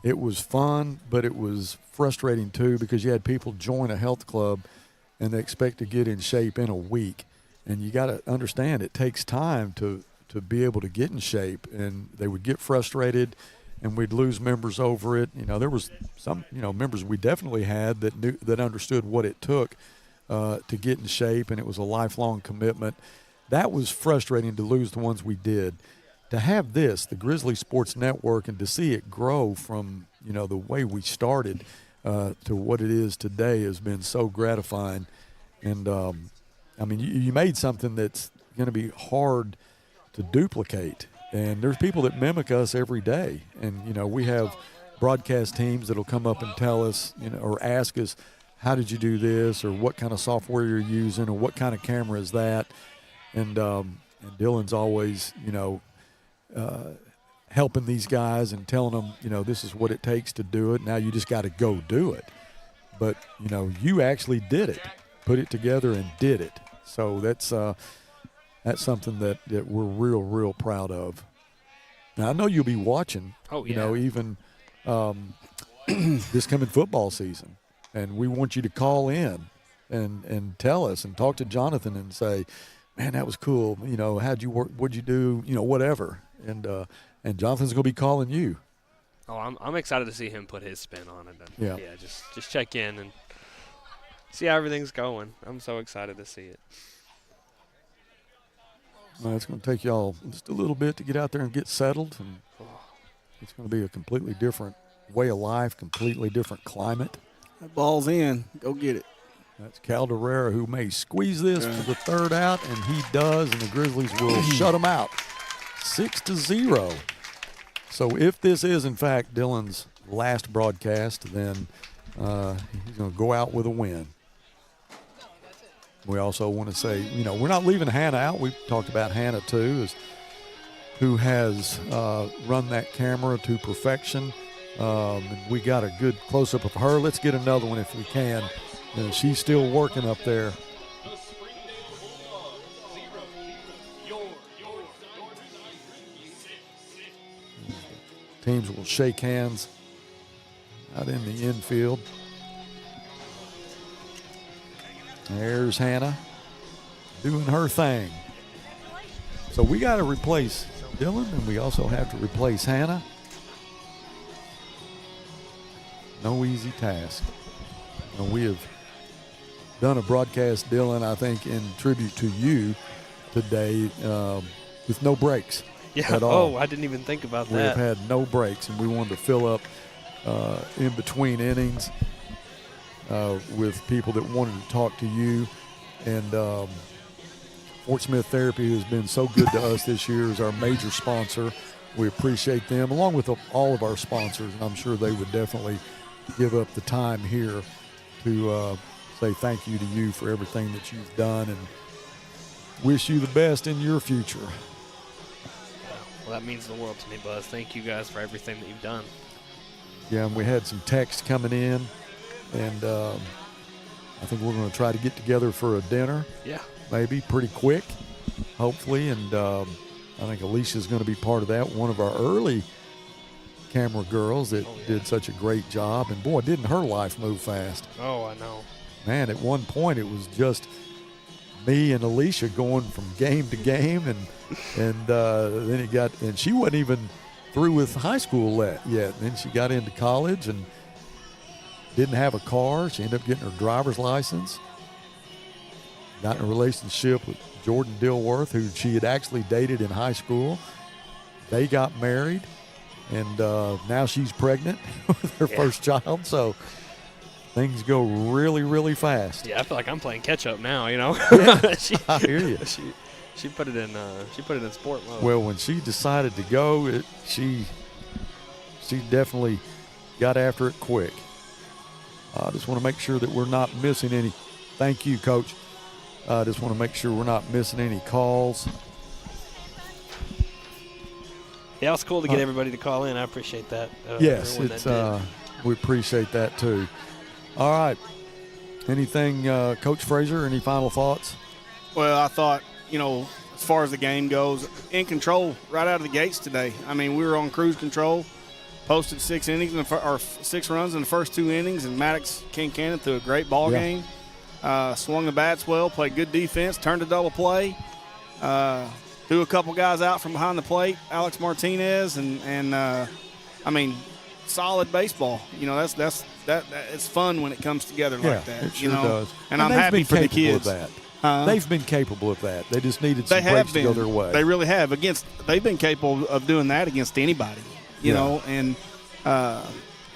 it was fun, but it was frustrating too, because you had people join a health club and they expect to get in shape in a week. And you got to understand it takes time to be able to get in shape, and they would get frustrated and we'd lose members over it. There was some, members we definitely had that understood what it took to get in shape, and it was a lifelong commitment. That was frustrating to lose the ones we did. To have this, the Grizzly Sports Network, and to see it grow from, the way we started to what it is today has been so gratifying. And, you made something that's going to be hard to duplicate. And there's people that mimic us every day. And, we have broadcast teams that'll come up and tell us, or ask us, how did you do this, or what kind of software you're using, or what kind of camera is that? And Dylan's always, helping these guys and telling them, this is what it takes to do it. Now you just got to go do it. But, you actually did it, put it together and did it. So that's something that we're real proud of. Now, I know you'll be watching, even this coming football season. And we want you to call in and tell us and talk to Jonathan and say, man, that was cool. How'd you work? What'd you do? Whatever. And Jonathan's going to be calling you. Oh, I'm excited to see him put his spin on it. Yeah, just check in and see how everything's going. I'm so excited to see it. Well, it's going to take y'all just a little bit to get out there and get settled, and it's going to be a completely different way of life, completely different climate. That ball's in. Go get it. That's Calderera, who may squeeze this for the third out, and he does, and the Grizzlies will shut him out 6-0. So if this is, in fact, Dylan's last broadcast, then he's going to go out with a win. We also want to say, we're not leaving Hannah out. We've talked about Hannah, too, who has run that camera to perfection. And we got a good close-up of her. Let's get another one if we can. She's still working up there. Teams will shake hands out in the infield. There's Hannah doing her thing. So we got to replace Dylan, and we also have to replace Hannah. No easy task. We have done a broadcast, Dylan, I think, in tribute to you today with no breaks. Yeah. At all. Oh, I didn't even think about that. We have had no breaks, and we wanted to fill up in between innings with people that wanted to talk to you. And Fort Smith Therapy has been so good to us this year as our major sponsor. We appreciate them, along with all of our sponsors, and I'm sure they would definitely give up the time here to say thank you to you for everything that you've done, and wish you the best in your future. Well, that means the world to me, Buzz. Thank you guys for everything that you've done. Yeah, and we had some texts coming in, and I think we're going to try to get together for a dinner. Yeah. Maybe pretty quick, hopefully, and I think Alicia's going to be part of that. One of our early camera girls that did such a great job. And, boy, didn't her life move fast. Oh, I know. Man, at one point it was just me and Alicia going from game to game, and then it got, and she wasn't even through with high school yet. And then she got into college and didn't have a car. She ended up getting her driver's license. Got in a relationship with Jordan Dilworth, who she had actually dated in high school. They got married, and now she's pregnant with her first child. So things go really, really fast. Yeah, I feel like I'm playing catch up now. You know. Yeah, I hear you. She put it in sport mode. Well, when she decided to go, she definitely got after it quick. I just want to make sure that we're not missing any. Thank you, Coach. I just want to make sure we're not missing any calls. Yeah, it's cool to get everybody to call in. I appreciate that. Yes, it's we appreciate that too. All right. Anything, Coach Frazier? Any final thoughts? Well, I thought, as far as the game goes, in control right out of the gates today. I mean, we were on cruise control, posted 6 innings or 6 runs in the first 2 innings, and Maddox Kincannon threw a great ball game. Swung the bats well, played good defense, turned a double play, threw a couple guys out from behind the plate, Alex Martinez, and I mean, solid baseball. That's it's fun when it comes together like that. It sure does. And I'm happy for the kids. Of that. They've been capable of that. They just needed some breaks to go their way. They really have. They've been capable of doing that against anybody. You know, and but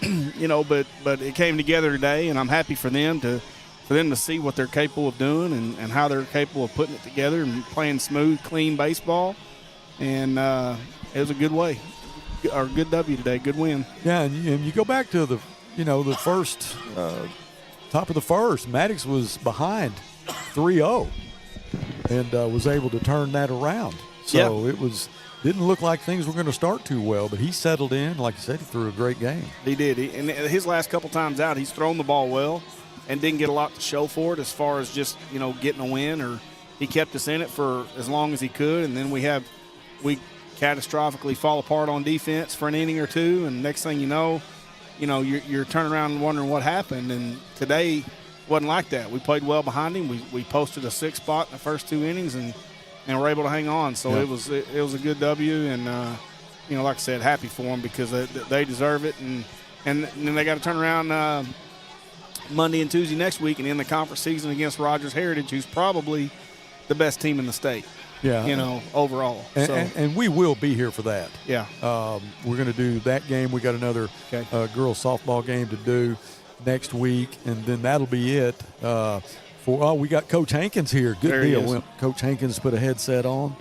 it came together today, and I'm happy for them to see what they're capable of doing and how they're capable of putting it together and playing smooth, clean baseball. And it was a good way, or a good W today, good win. Yeah, and you go back to the first top of the first. Maddox was behind 3-0 and was able to turn that around. So it didn't look like things were going to start too well, but he settled in. Like you said, he threw a great game. He did. And his last couple times out, he's thrown the ball well and didn't get a lot to show for it as far as just, getting a win, or he kept us in it for as long as he could. And then we catastrophically fall apart on defense for an inning or two, and next thing you know, you're turning around and wondering what happened. And today wasn't like that. We played well behind him. We posted a 6 spot in the first 2 innings and were able to hang on. So it was a good W, and like I said, happy for them because they deserve it. And then they got to turn around Monday and Tuesday next week and end the conference season against Rogers Heritage, who's probably the best team in the state. Yeah, overall. And we will be here for that. Yeah. We're going to do that game. We got another girls softball game to do next week, and then that'll be it. We got Coach Hankins here. Good there deal. Coach Hankins put a headset on.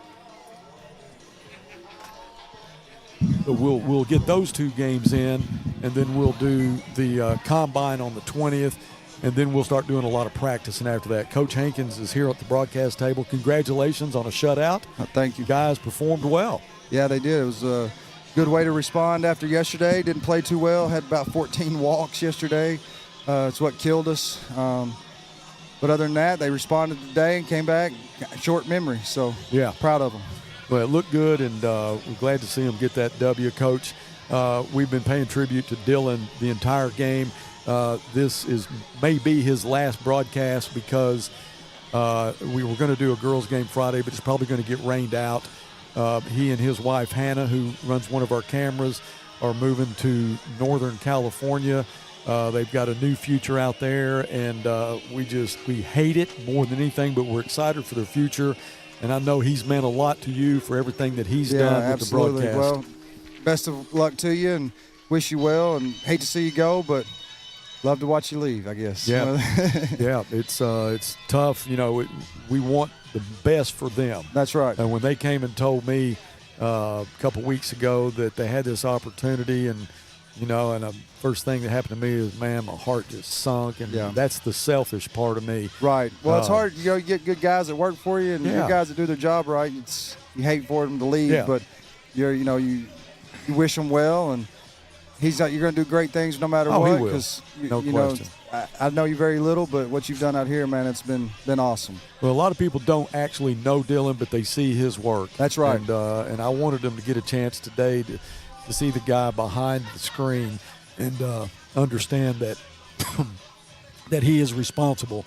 So we'll get those 2 games in, and then we'll do the combine on the 20th. And then we'll start doing a lot of practicing after that. Coach Hankins is here at the broadcast table. Congratulations on a shutout. Thank you. You guys performed well. Yeah, they did. It was a good way to respond after yesterday. Didn't play too well. Had about 14 walks yesterday. It's what killed us. But other than that, they responded today and came back. Short memory, so proud of them. Well, it looked good, and we're glad to see them get that W, Coach. We've been paying tribute to Dylan the entire game. This may be his last broadcast because we were going to do a girls' game Friday, but it's probably going to get rained out. He and his wife, Hannah, who runs one of our cameras, are moving to Northern California. They've got a new future out there, and we hate it more than anything, but we're excited for their future. And I know he's meant a lot to you for everything that he's done with the broadcast. Well, best of luck to you, and wish you well, and hate to see you go, but love to watch you leave, I guess. Yeah, yeah, it's tough. We want the best for them. That's right. And when they came and told me a couple weeks ago that they had this opportunity, and the first thing that happened to me is, man, my heart just sunk, and that's the selfish part of me. Right. Well, it's hard. You get good guys that work for you, and good guys that do their job right. You hate for them to leave, but you wish them well, and you're going to do great things no matter what. He will. Because no question. I know you very little, but what you've done out here, man, it's been awesome. Well, a lot of people don't actually know Dylan, but they see his work. That's right. And I wanted them to get a chance today to see the guy behind the screen and understand that that he is responsible,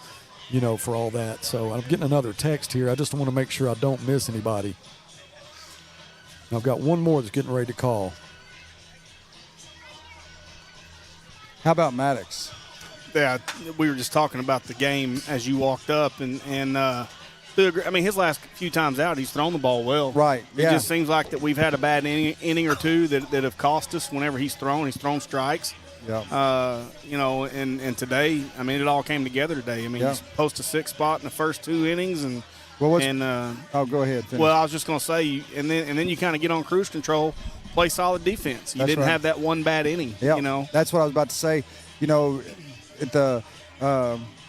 for all that. So I'm getting another text here. I just want to make sure I don't miss anybody. I've got one more that's getting ready to call. How about Maddox? Yeah, we were just talking about the game as you walked up, and his last few times out, he's thrown the ball well. Right. It just seems like that we've had a bad inning or two that have cost us whenever he's thrown strikes. Yeah. And today, it all came together today. He's posted a 6 spot in the first 2 innings, and go ahead. Finish. Well, I was just going to say, and then you kind of get on cruise control, play solid defense. You didn't have that one bad inning. Yeah. That's what I was about to say. At the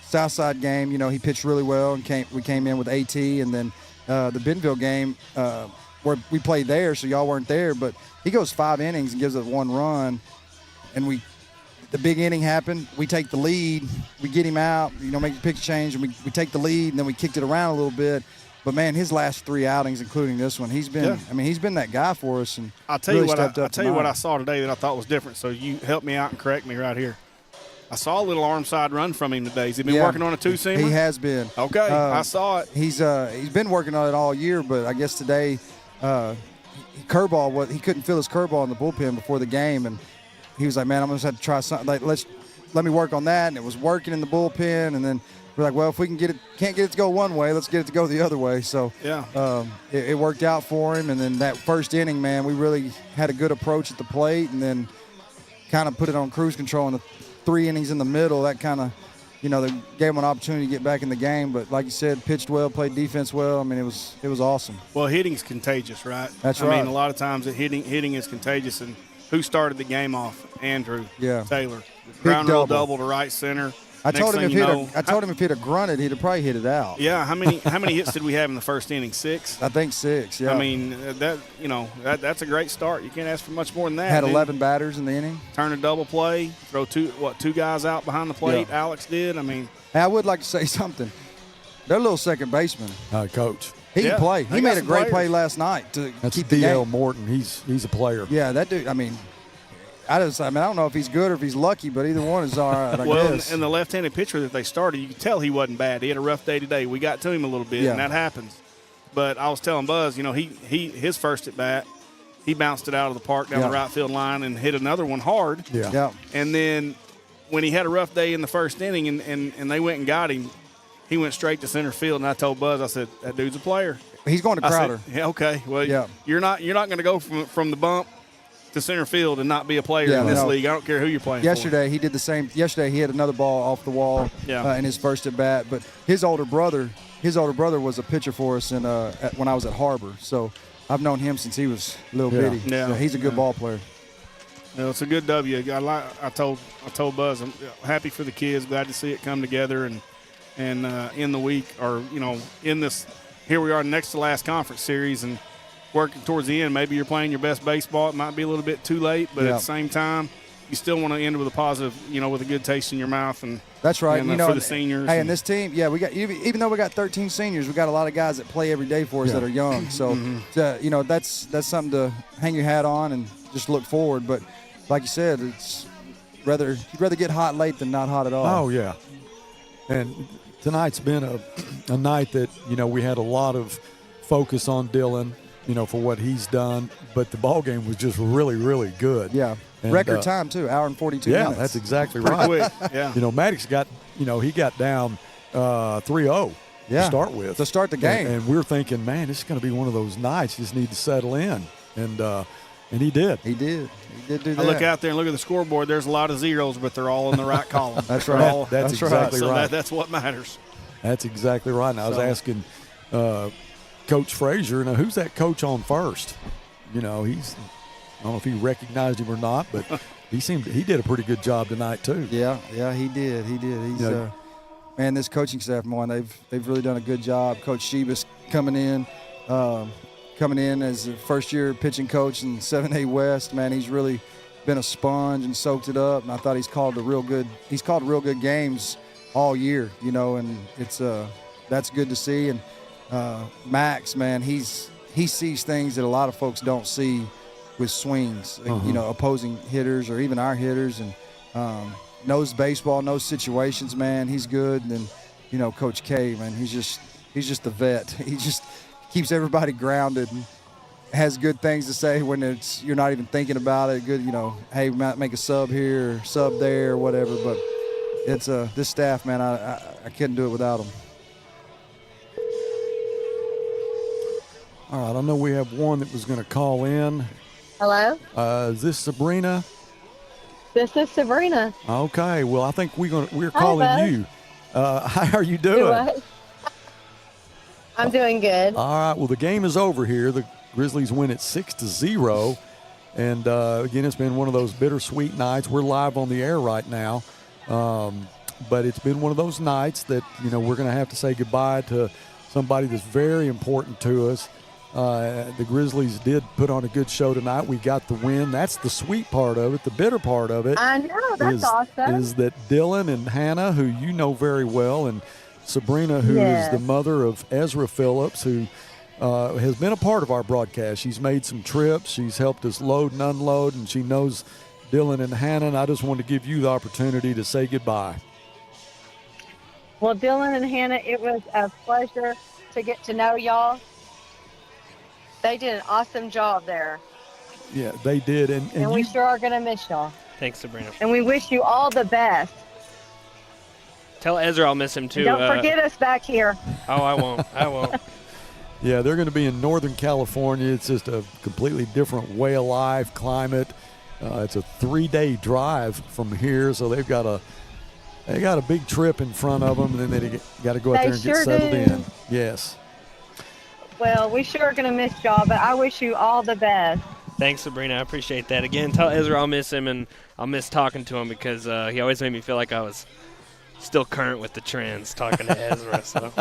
Southside game, he pitched really well, and we came in with AT, and then the Bentonville game where we played there, so y'all weren't there, but he goes 5 innings and gives us 1 run, and the big inning happened. We take the lead, we get him out, make the pitch change, and we take the lead, and then we kicked it around a little bit. But man, his last 3 outings, including this one, he's been that guy for us. And I'll tell you what I saw today that I thought was different. So you help me out and correct me right here. I saw a little arm side run from him today. Has he been working on a 2-seamer? He has been. Okay, I saw it. He's been working on it all year, but I guess today, curveball. He couldn't feel his curveball in the bullpen before the game, and he was like, "Man, I'm gonna have to try something. Let me work on that." And it was working in the bullpen, and then we're like, "Well, if we can't get it to go one way, let's get it to go the other way." So it worked out for him. And then that first inning, man, we really had a good approach at the plate, and then kind of put it on cruise control in the 3 innings in the middle. That kind of, they gave him an opportunity to get back in the game. But like you said, pitched well, played defense well. It was awesome. Well, hitting's contagious, right? That's right. A lot of times hitting is contagious. And who started the game off? Andrew Taylor. Ground rule double to right center. I told him if he'd have grunted, he'd have probably hit it out. Yeah. How many hits did we have in the first inning? 6. I think 6. Yeah. That's a great start. You can't ask for much more than that. Had 11 batters in the inning. Turn a double play. Throw 2 guys out behind the plate. Yeah. Alex did. I would like to say something. Their little second baseman, coach. He can play. He made a great play last night to keep the D.L. game. Morton. He's a player. Yeah, that dude. I don't know if he's good or if he's lucky, but either one is all right, I guess. And the left-handed pitcher that they started, you could tell he wasn't bad. He had a rough day today. We got to him a little bit, and that happens. But I was telling Buzz, his first at bat, he bounced it out of the park down the right field line and hit another one hard. Yeah. And then when he had a rough day in the first inning and they went and got him, he went straight to center field. And I told Buzz, I said, that dude's a player. He's going to Crowder. I said, yeah, okay. Well, you're not going to go from the bump to center field and not be a player in this league. I don't care who you're playing Yesterday, he did the same. Yesterday, he had another ball off the wall in his first at bat. But his older brother was a pitcher for us when I was at har-ber. So I've known him since he was a little bitty. Yeah. So he's a good ball player. Yeah, it's a good W. I told Buzz, I'm happy for the kids. Glad to see it come together and in the week or in this. Here we are, next to last conference series and working towards the end. Maybe you're playing your best baseball. It might be a little bit too late, but at the same time, you still want to end with a positive, with a good taste in your mouth. And that's right. And, for the seniors. Hey, and this team, we got even though we got 13 seniors, we got a lot of guys that play every day for us that are young. So, that's something to hang your hat on and just look forward. But like you said, you'd rather get hot late than not hot at all. Oh yeah. And tonight's been a night that we had a lot of focus on Dylan. For what he's done, but the ball game was just really, really good. Yeah, and record time too, hour and 42 minutes. Yeah, that's exactly right. Quick. Yeah. Maddox got, he got down 3-0 to start with. To start the game. And we're thinking, man, this is going to be one of those nights. Just need to settle in. And he did. He did do that. I look out there and look at the scoreboard. There's a lot of zeros, but they're all in the right column. That's right. That's exactly right. So that's what matters. That's exactly right. And I was asking Coach Frazier, who's that coach on first? I don't know if he recognized him or not, but he did a pretty good job tonight too. Yeah, he did. He's man, this coaching staff, they've really done a good job. Coach Shebus coming in as a first-year pitching coach in 7A West. Man, he's really been a sponge and soaked it up. And I thought he's called real good games all year. And it's that's good to see. And Max, man, he sees things that a lot of folks don't see with swings, opposing hitters or even our hitters, and knows baseball, knows situations, man. He's good. And then, Coach K, man, he's just the vet. He just keeps everybody grounded and has good things to say when you're not even thinking about it. Good, hey, we might make a sub here or sub there or whatever. But it's this staff, man. I couldn't do it without them. All right, I know we have one that was going to call in. Hello? Is this Sabrina? This is Sabrina. Okay, well, I think we're Hi, calling bud. you. How are you doing? I'm doing good. All right, well, the game is over here. The Grizzlies win it 6-0. And, again, it's been one of those bittersweet nights. We're live on the air right now. But it's been one of those nights that, we're going to have to say goodbye to somebody that's very important to us. The Grizzlies did put on a good show tonight. We got the win. That's the sweet part of it. The bitter part of it I know, that's awesome. is that Dylan and Hannah, who you know very well, and Sabrina, who is the mother of Ezra Phillips, who has been a part of our broadcast. She's made some trips. She's helped us load and unload, and she knows Dylan and Hannah, and I just wanted to give you the opportunity to say goodbye. Well, Dylan and Hannah, it was a pleasure to get to know y'all. They did an awesome job there. Yeah, they did. And we sure are going to miss y'all. Thanks, Sabrina. And we wish you all the best. Tell Ezra I'll miss him, too. Don't forget us back here. Oh, I won't. Yeah, they're going to be in Northern California. It's just a completely different way of life, climate. It's a 3-day drive from here, so they got a big trip in front of them, and then they got to go out there and get settled in. Yes. Well, we sure are going to miss y'all, but I wish you all the best. Thanks, Sabrina. I appreciate that. Again, tell Ezra I'll miss him, and I'll miss talking to him because he always made me feel like I was still current with the trends talking to Ezra. So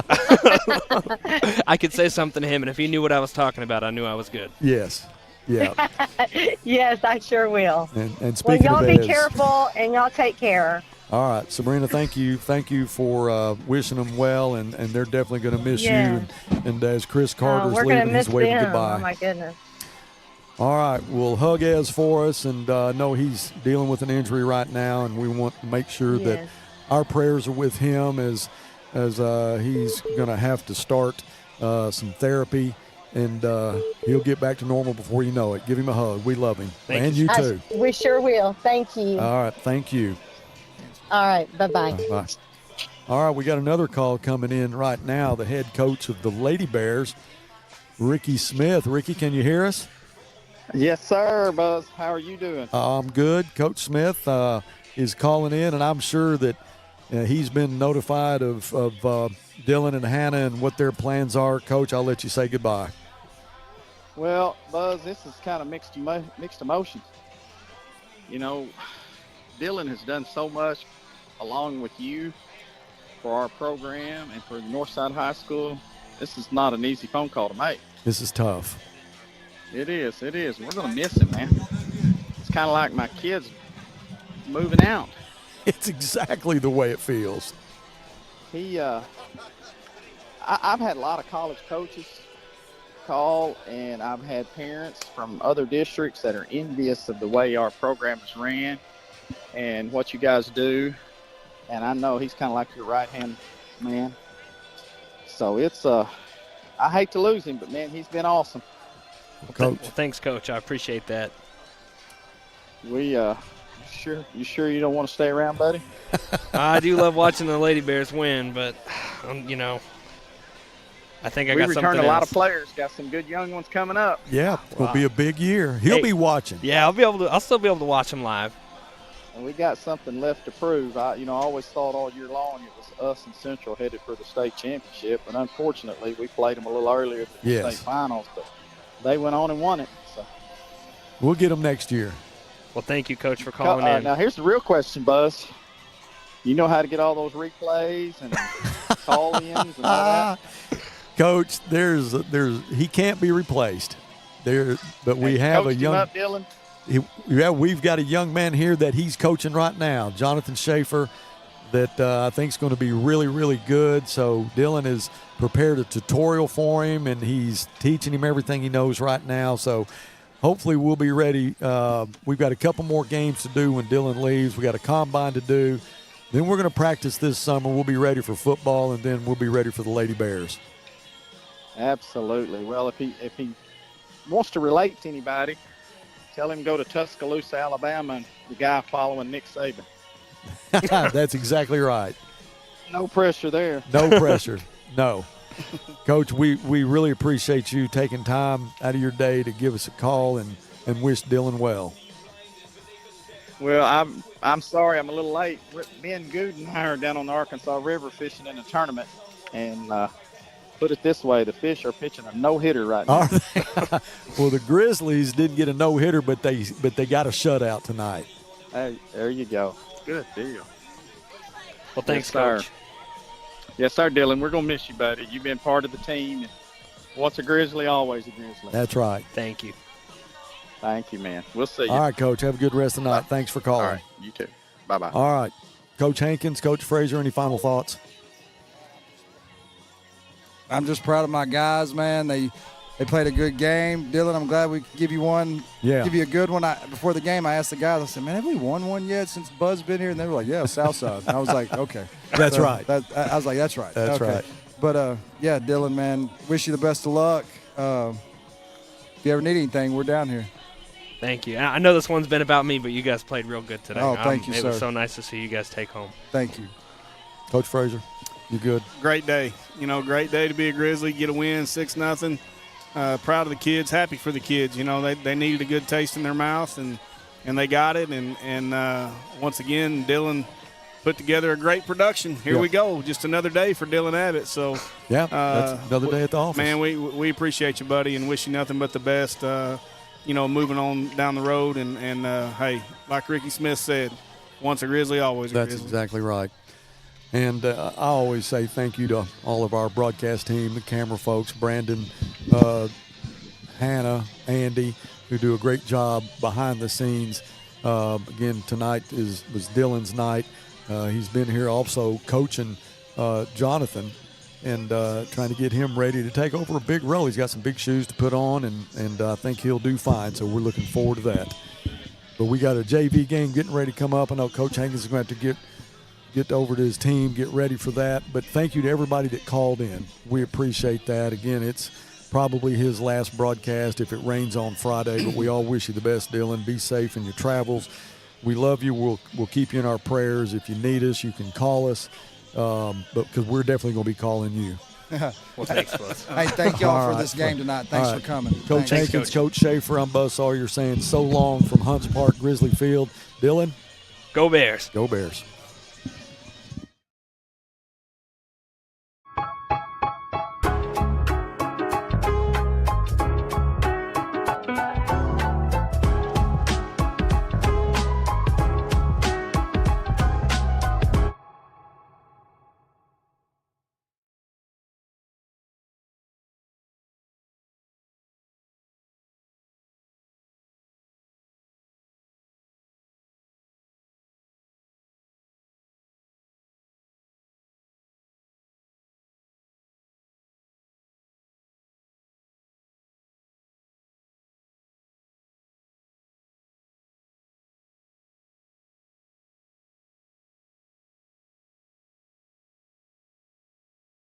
I could say something to him, and if he knew what I was talking about, I knew I was good. Yes. Yeah. Yes, I sure will. And speaking y'all of be Ez, careful, and y'all take care. All right, Sabrina, thank you for wishing them well, and they're definitely going to miss you. And as Chris Carter's leaving, he's waving goodbye. Oh, my goodness. All right, we'll hug Ez for us, and know he's dealing with an injury right now, and we want to make sure that our prayers are with him as he's going to have to start some therapy, and he'll get back to normal before you know it. Give him a hug. We love him. And you too. We sure will. Thank you. All right, thank you. All right, bye-bye. Bye. All right, we got another call coming in right now. The head coach of the Lady Bears, Ricky Smith. Ricky, can you hear us? Yes, sir, Buzz. How are you doing? I'm good. Coach Smith is calling in, and I'm sure that he's been notified of Dylan and Hannah and what their plans are. Coach, I'll let you say goodbye. Well, Buzz, this is kind of mixed emotions. Dylan has done so much along with you for our program and for Northside High School. This is not an easy phone call to make. This is tough. It is. We're going to miss him, man. It's kind of like my kids moving out. It's exactly the way it feels. I've had a lot of college coaches call, and I've had parents from other districts that are envious of the way our program is ran and what you guys do. And I know he's kind of like your right-hand man. So it's I hate to lose him, but, man, he's been awesome. Well, thanks, Coach. I appreciate that. You sure you don't want to stay around, buddy? I do love watching the Lady Bears win, but, I think I got something else. We returned a lot of players. Got some good young ones coming up. Yeah, it's going to be a big year. He'll be watching. Yeah, I'll still be able to watch him live. And we got something left to prove. I always thought all year long it was us and Central headed for the state championship, and unfortunately we played them a little earlier than the state finals, but they went on and won it. So we'll get them next year. Well, thank you, Coach, for calling in. Now here's the real question, Buzz. You know how to get all those replays and call-ins and all that? Coach, he can't be replaced. But we have a young. Up, Dylan? We've got a young man here that he's coaching right now, Jonathan Schaefer, that I think is going to be really, really good. So Dylan has prepared a tutorial for him, and he's teaching him everything he knows right now. So hopefully we'll be ready. We've got a couple more games to do when Dylan leaves. We got a combine to do. Then we're going to practice this summer. We'll be ready for football, and then we'll be ready for the Lady Bears. Absolutely. Well, if he wants to relate to anybody, tell him go to Tuscaloosa, Alabama, and the guy following Nick Saban. That's exactly right. No pressure there. No pressure. No. Coach, we really appreciate you taking time out of your day to give us a call and wish Dylan well. Well, I'm sorry I'm a little late. Ben Good and I are down on the Arkansas River fishing in a tournament, and put it this way, the fish are pitching a no-hitter right now. Well, the Grizzlies didn't get a no-hitter, but they got a shutout tonight. Hey, there you go. Good deal. Well, thanks, yes, sir. Coach. Yes, sir, Dylan. We're going to miss you, buddy. You've been part of the team. And once a Grizzly, always a Grizzly. That's right. Thank you. Thank you, man. We'll see you. All right, Coach. Have a good rest of the night. Thanks for calling. All right. You too. Bye-bye. All right. Coach Hankins, Coach Frazier, any final thoughts? I'm just proud of my guys, man. They played a good game. Dylan, I'm glad we could give you one. Yeah. Give you a good one. Before the game, I asked the guys, I said, man, have we won one yet since Bud's been here? And they were like, yeah, Southside. And I was like, okay. That's right. I was like, that's right. That's okay. right. But, yeah, Dylan, man, wish you the best of luck. If you ever need anything, we're down here. Thank you. I know this one's been about me, but you guys played real good today. Oh, thank you, It sir. was so nice to see you guys take home. Thank you. Coach Frazier, you good? Great day. Great day to be a Grizzly, get a win, 6-0. Proud of the kids, happy for the kids. They needed a good taste in their mouth, and they got it. And once again, Dylan put together a great production. Here we go, just another day for Dylan Abbott. So yeah, that's another day at the office. Man, we appreciate you, buddy, and wish you nothing but the best. Moving on down the road, and hey, like Ricky Smith said, once a Grizzly, always a Grizzly. That's exactly right. And I always say thank you to all of our broadcast team, the camera folks, Brandon, Hannah, Andy, who do a great job behind the scenes. Again, tonight was Dylan's night. He's been here also coaching Jonathan and trying to get him ready to take over a big role. He's got some big shoes to put on, and I think he'll do fine, so we're looking forward to that. But we got a JV game getting ready to come up. I know Coach Hankins is going to have to get over to his team, get ready for that. But thank you to everybody that called in. We appreciate that. Again, it's probably his last broadcast if it rains on Friday, but we all wish you the best, Dylan. Be safe in your travels. We love you. We'll keep you in our prayers. If you need us, you can call us, but because we're definitely going to be calling you. Well, thanks, Buzz. Hey, thank y'all for this game tonight. Thanks for coming. Coach Hankins, Coach Schaefer, I'm Buzz Sawyer saying so long from Hunts Park Grizzly Field. Dylan? Go Bears. Go Bears.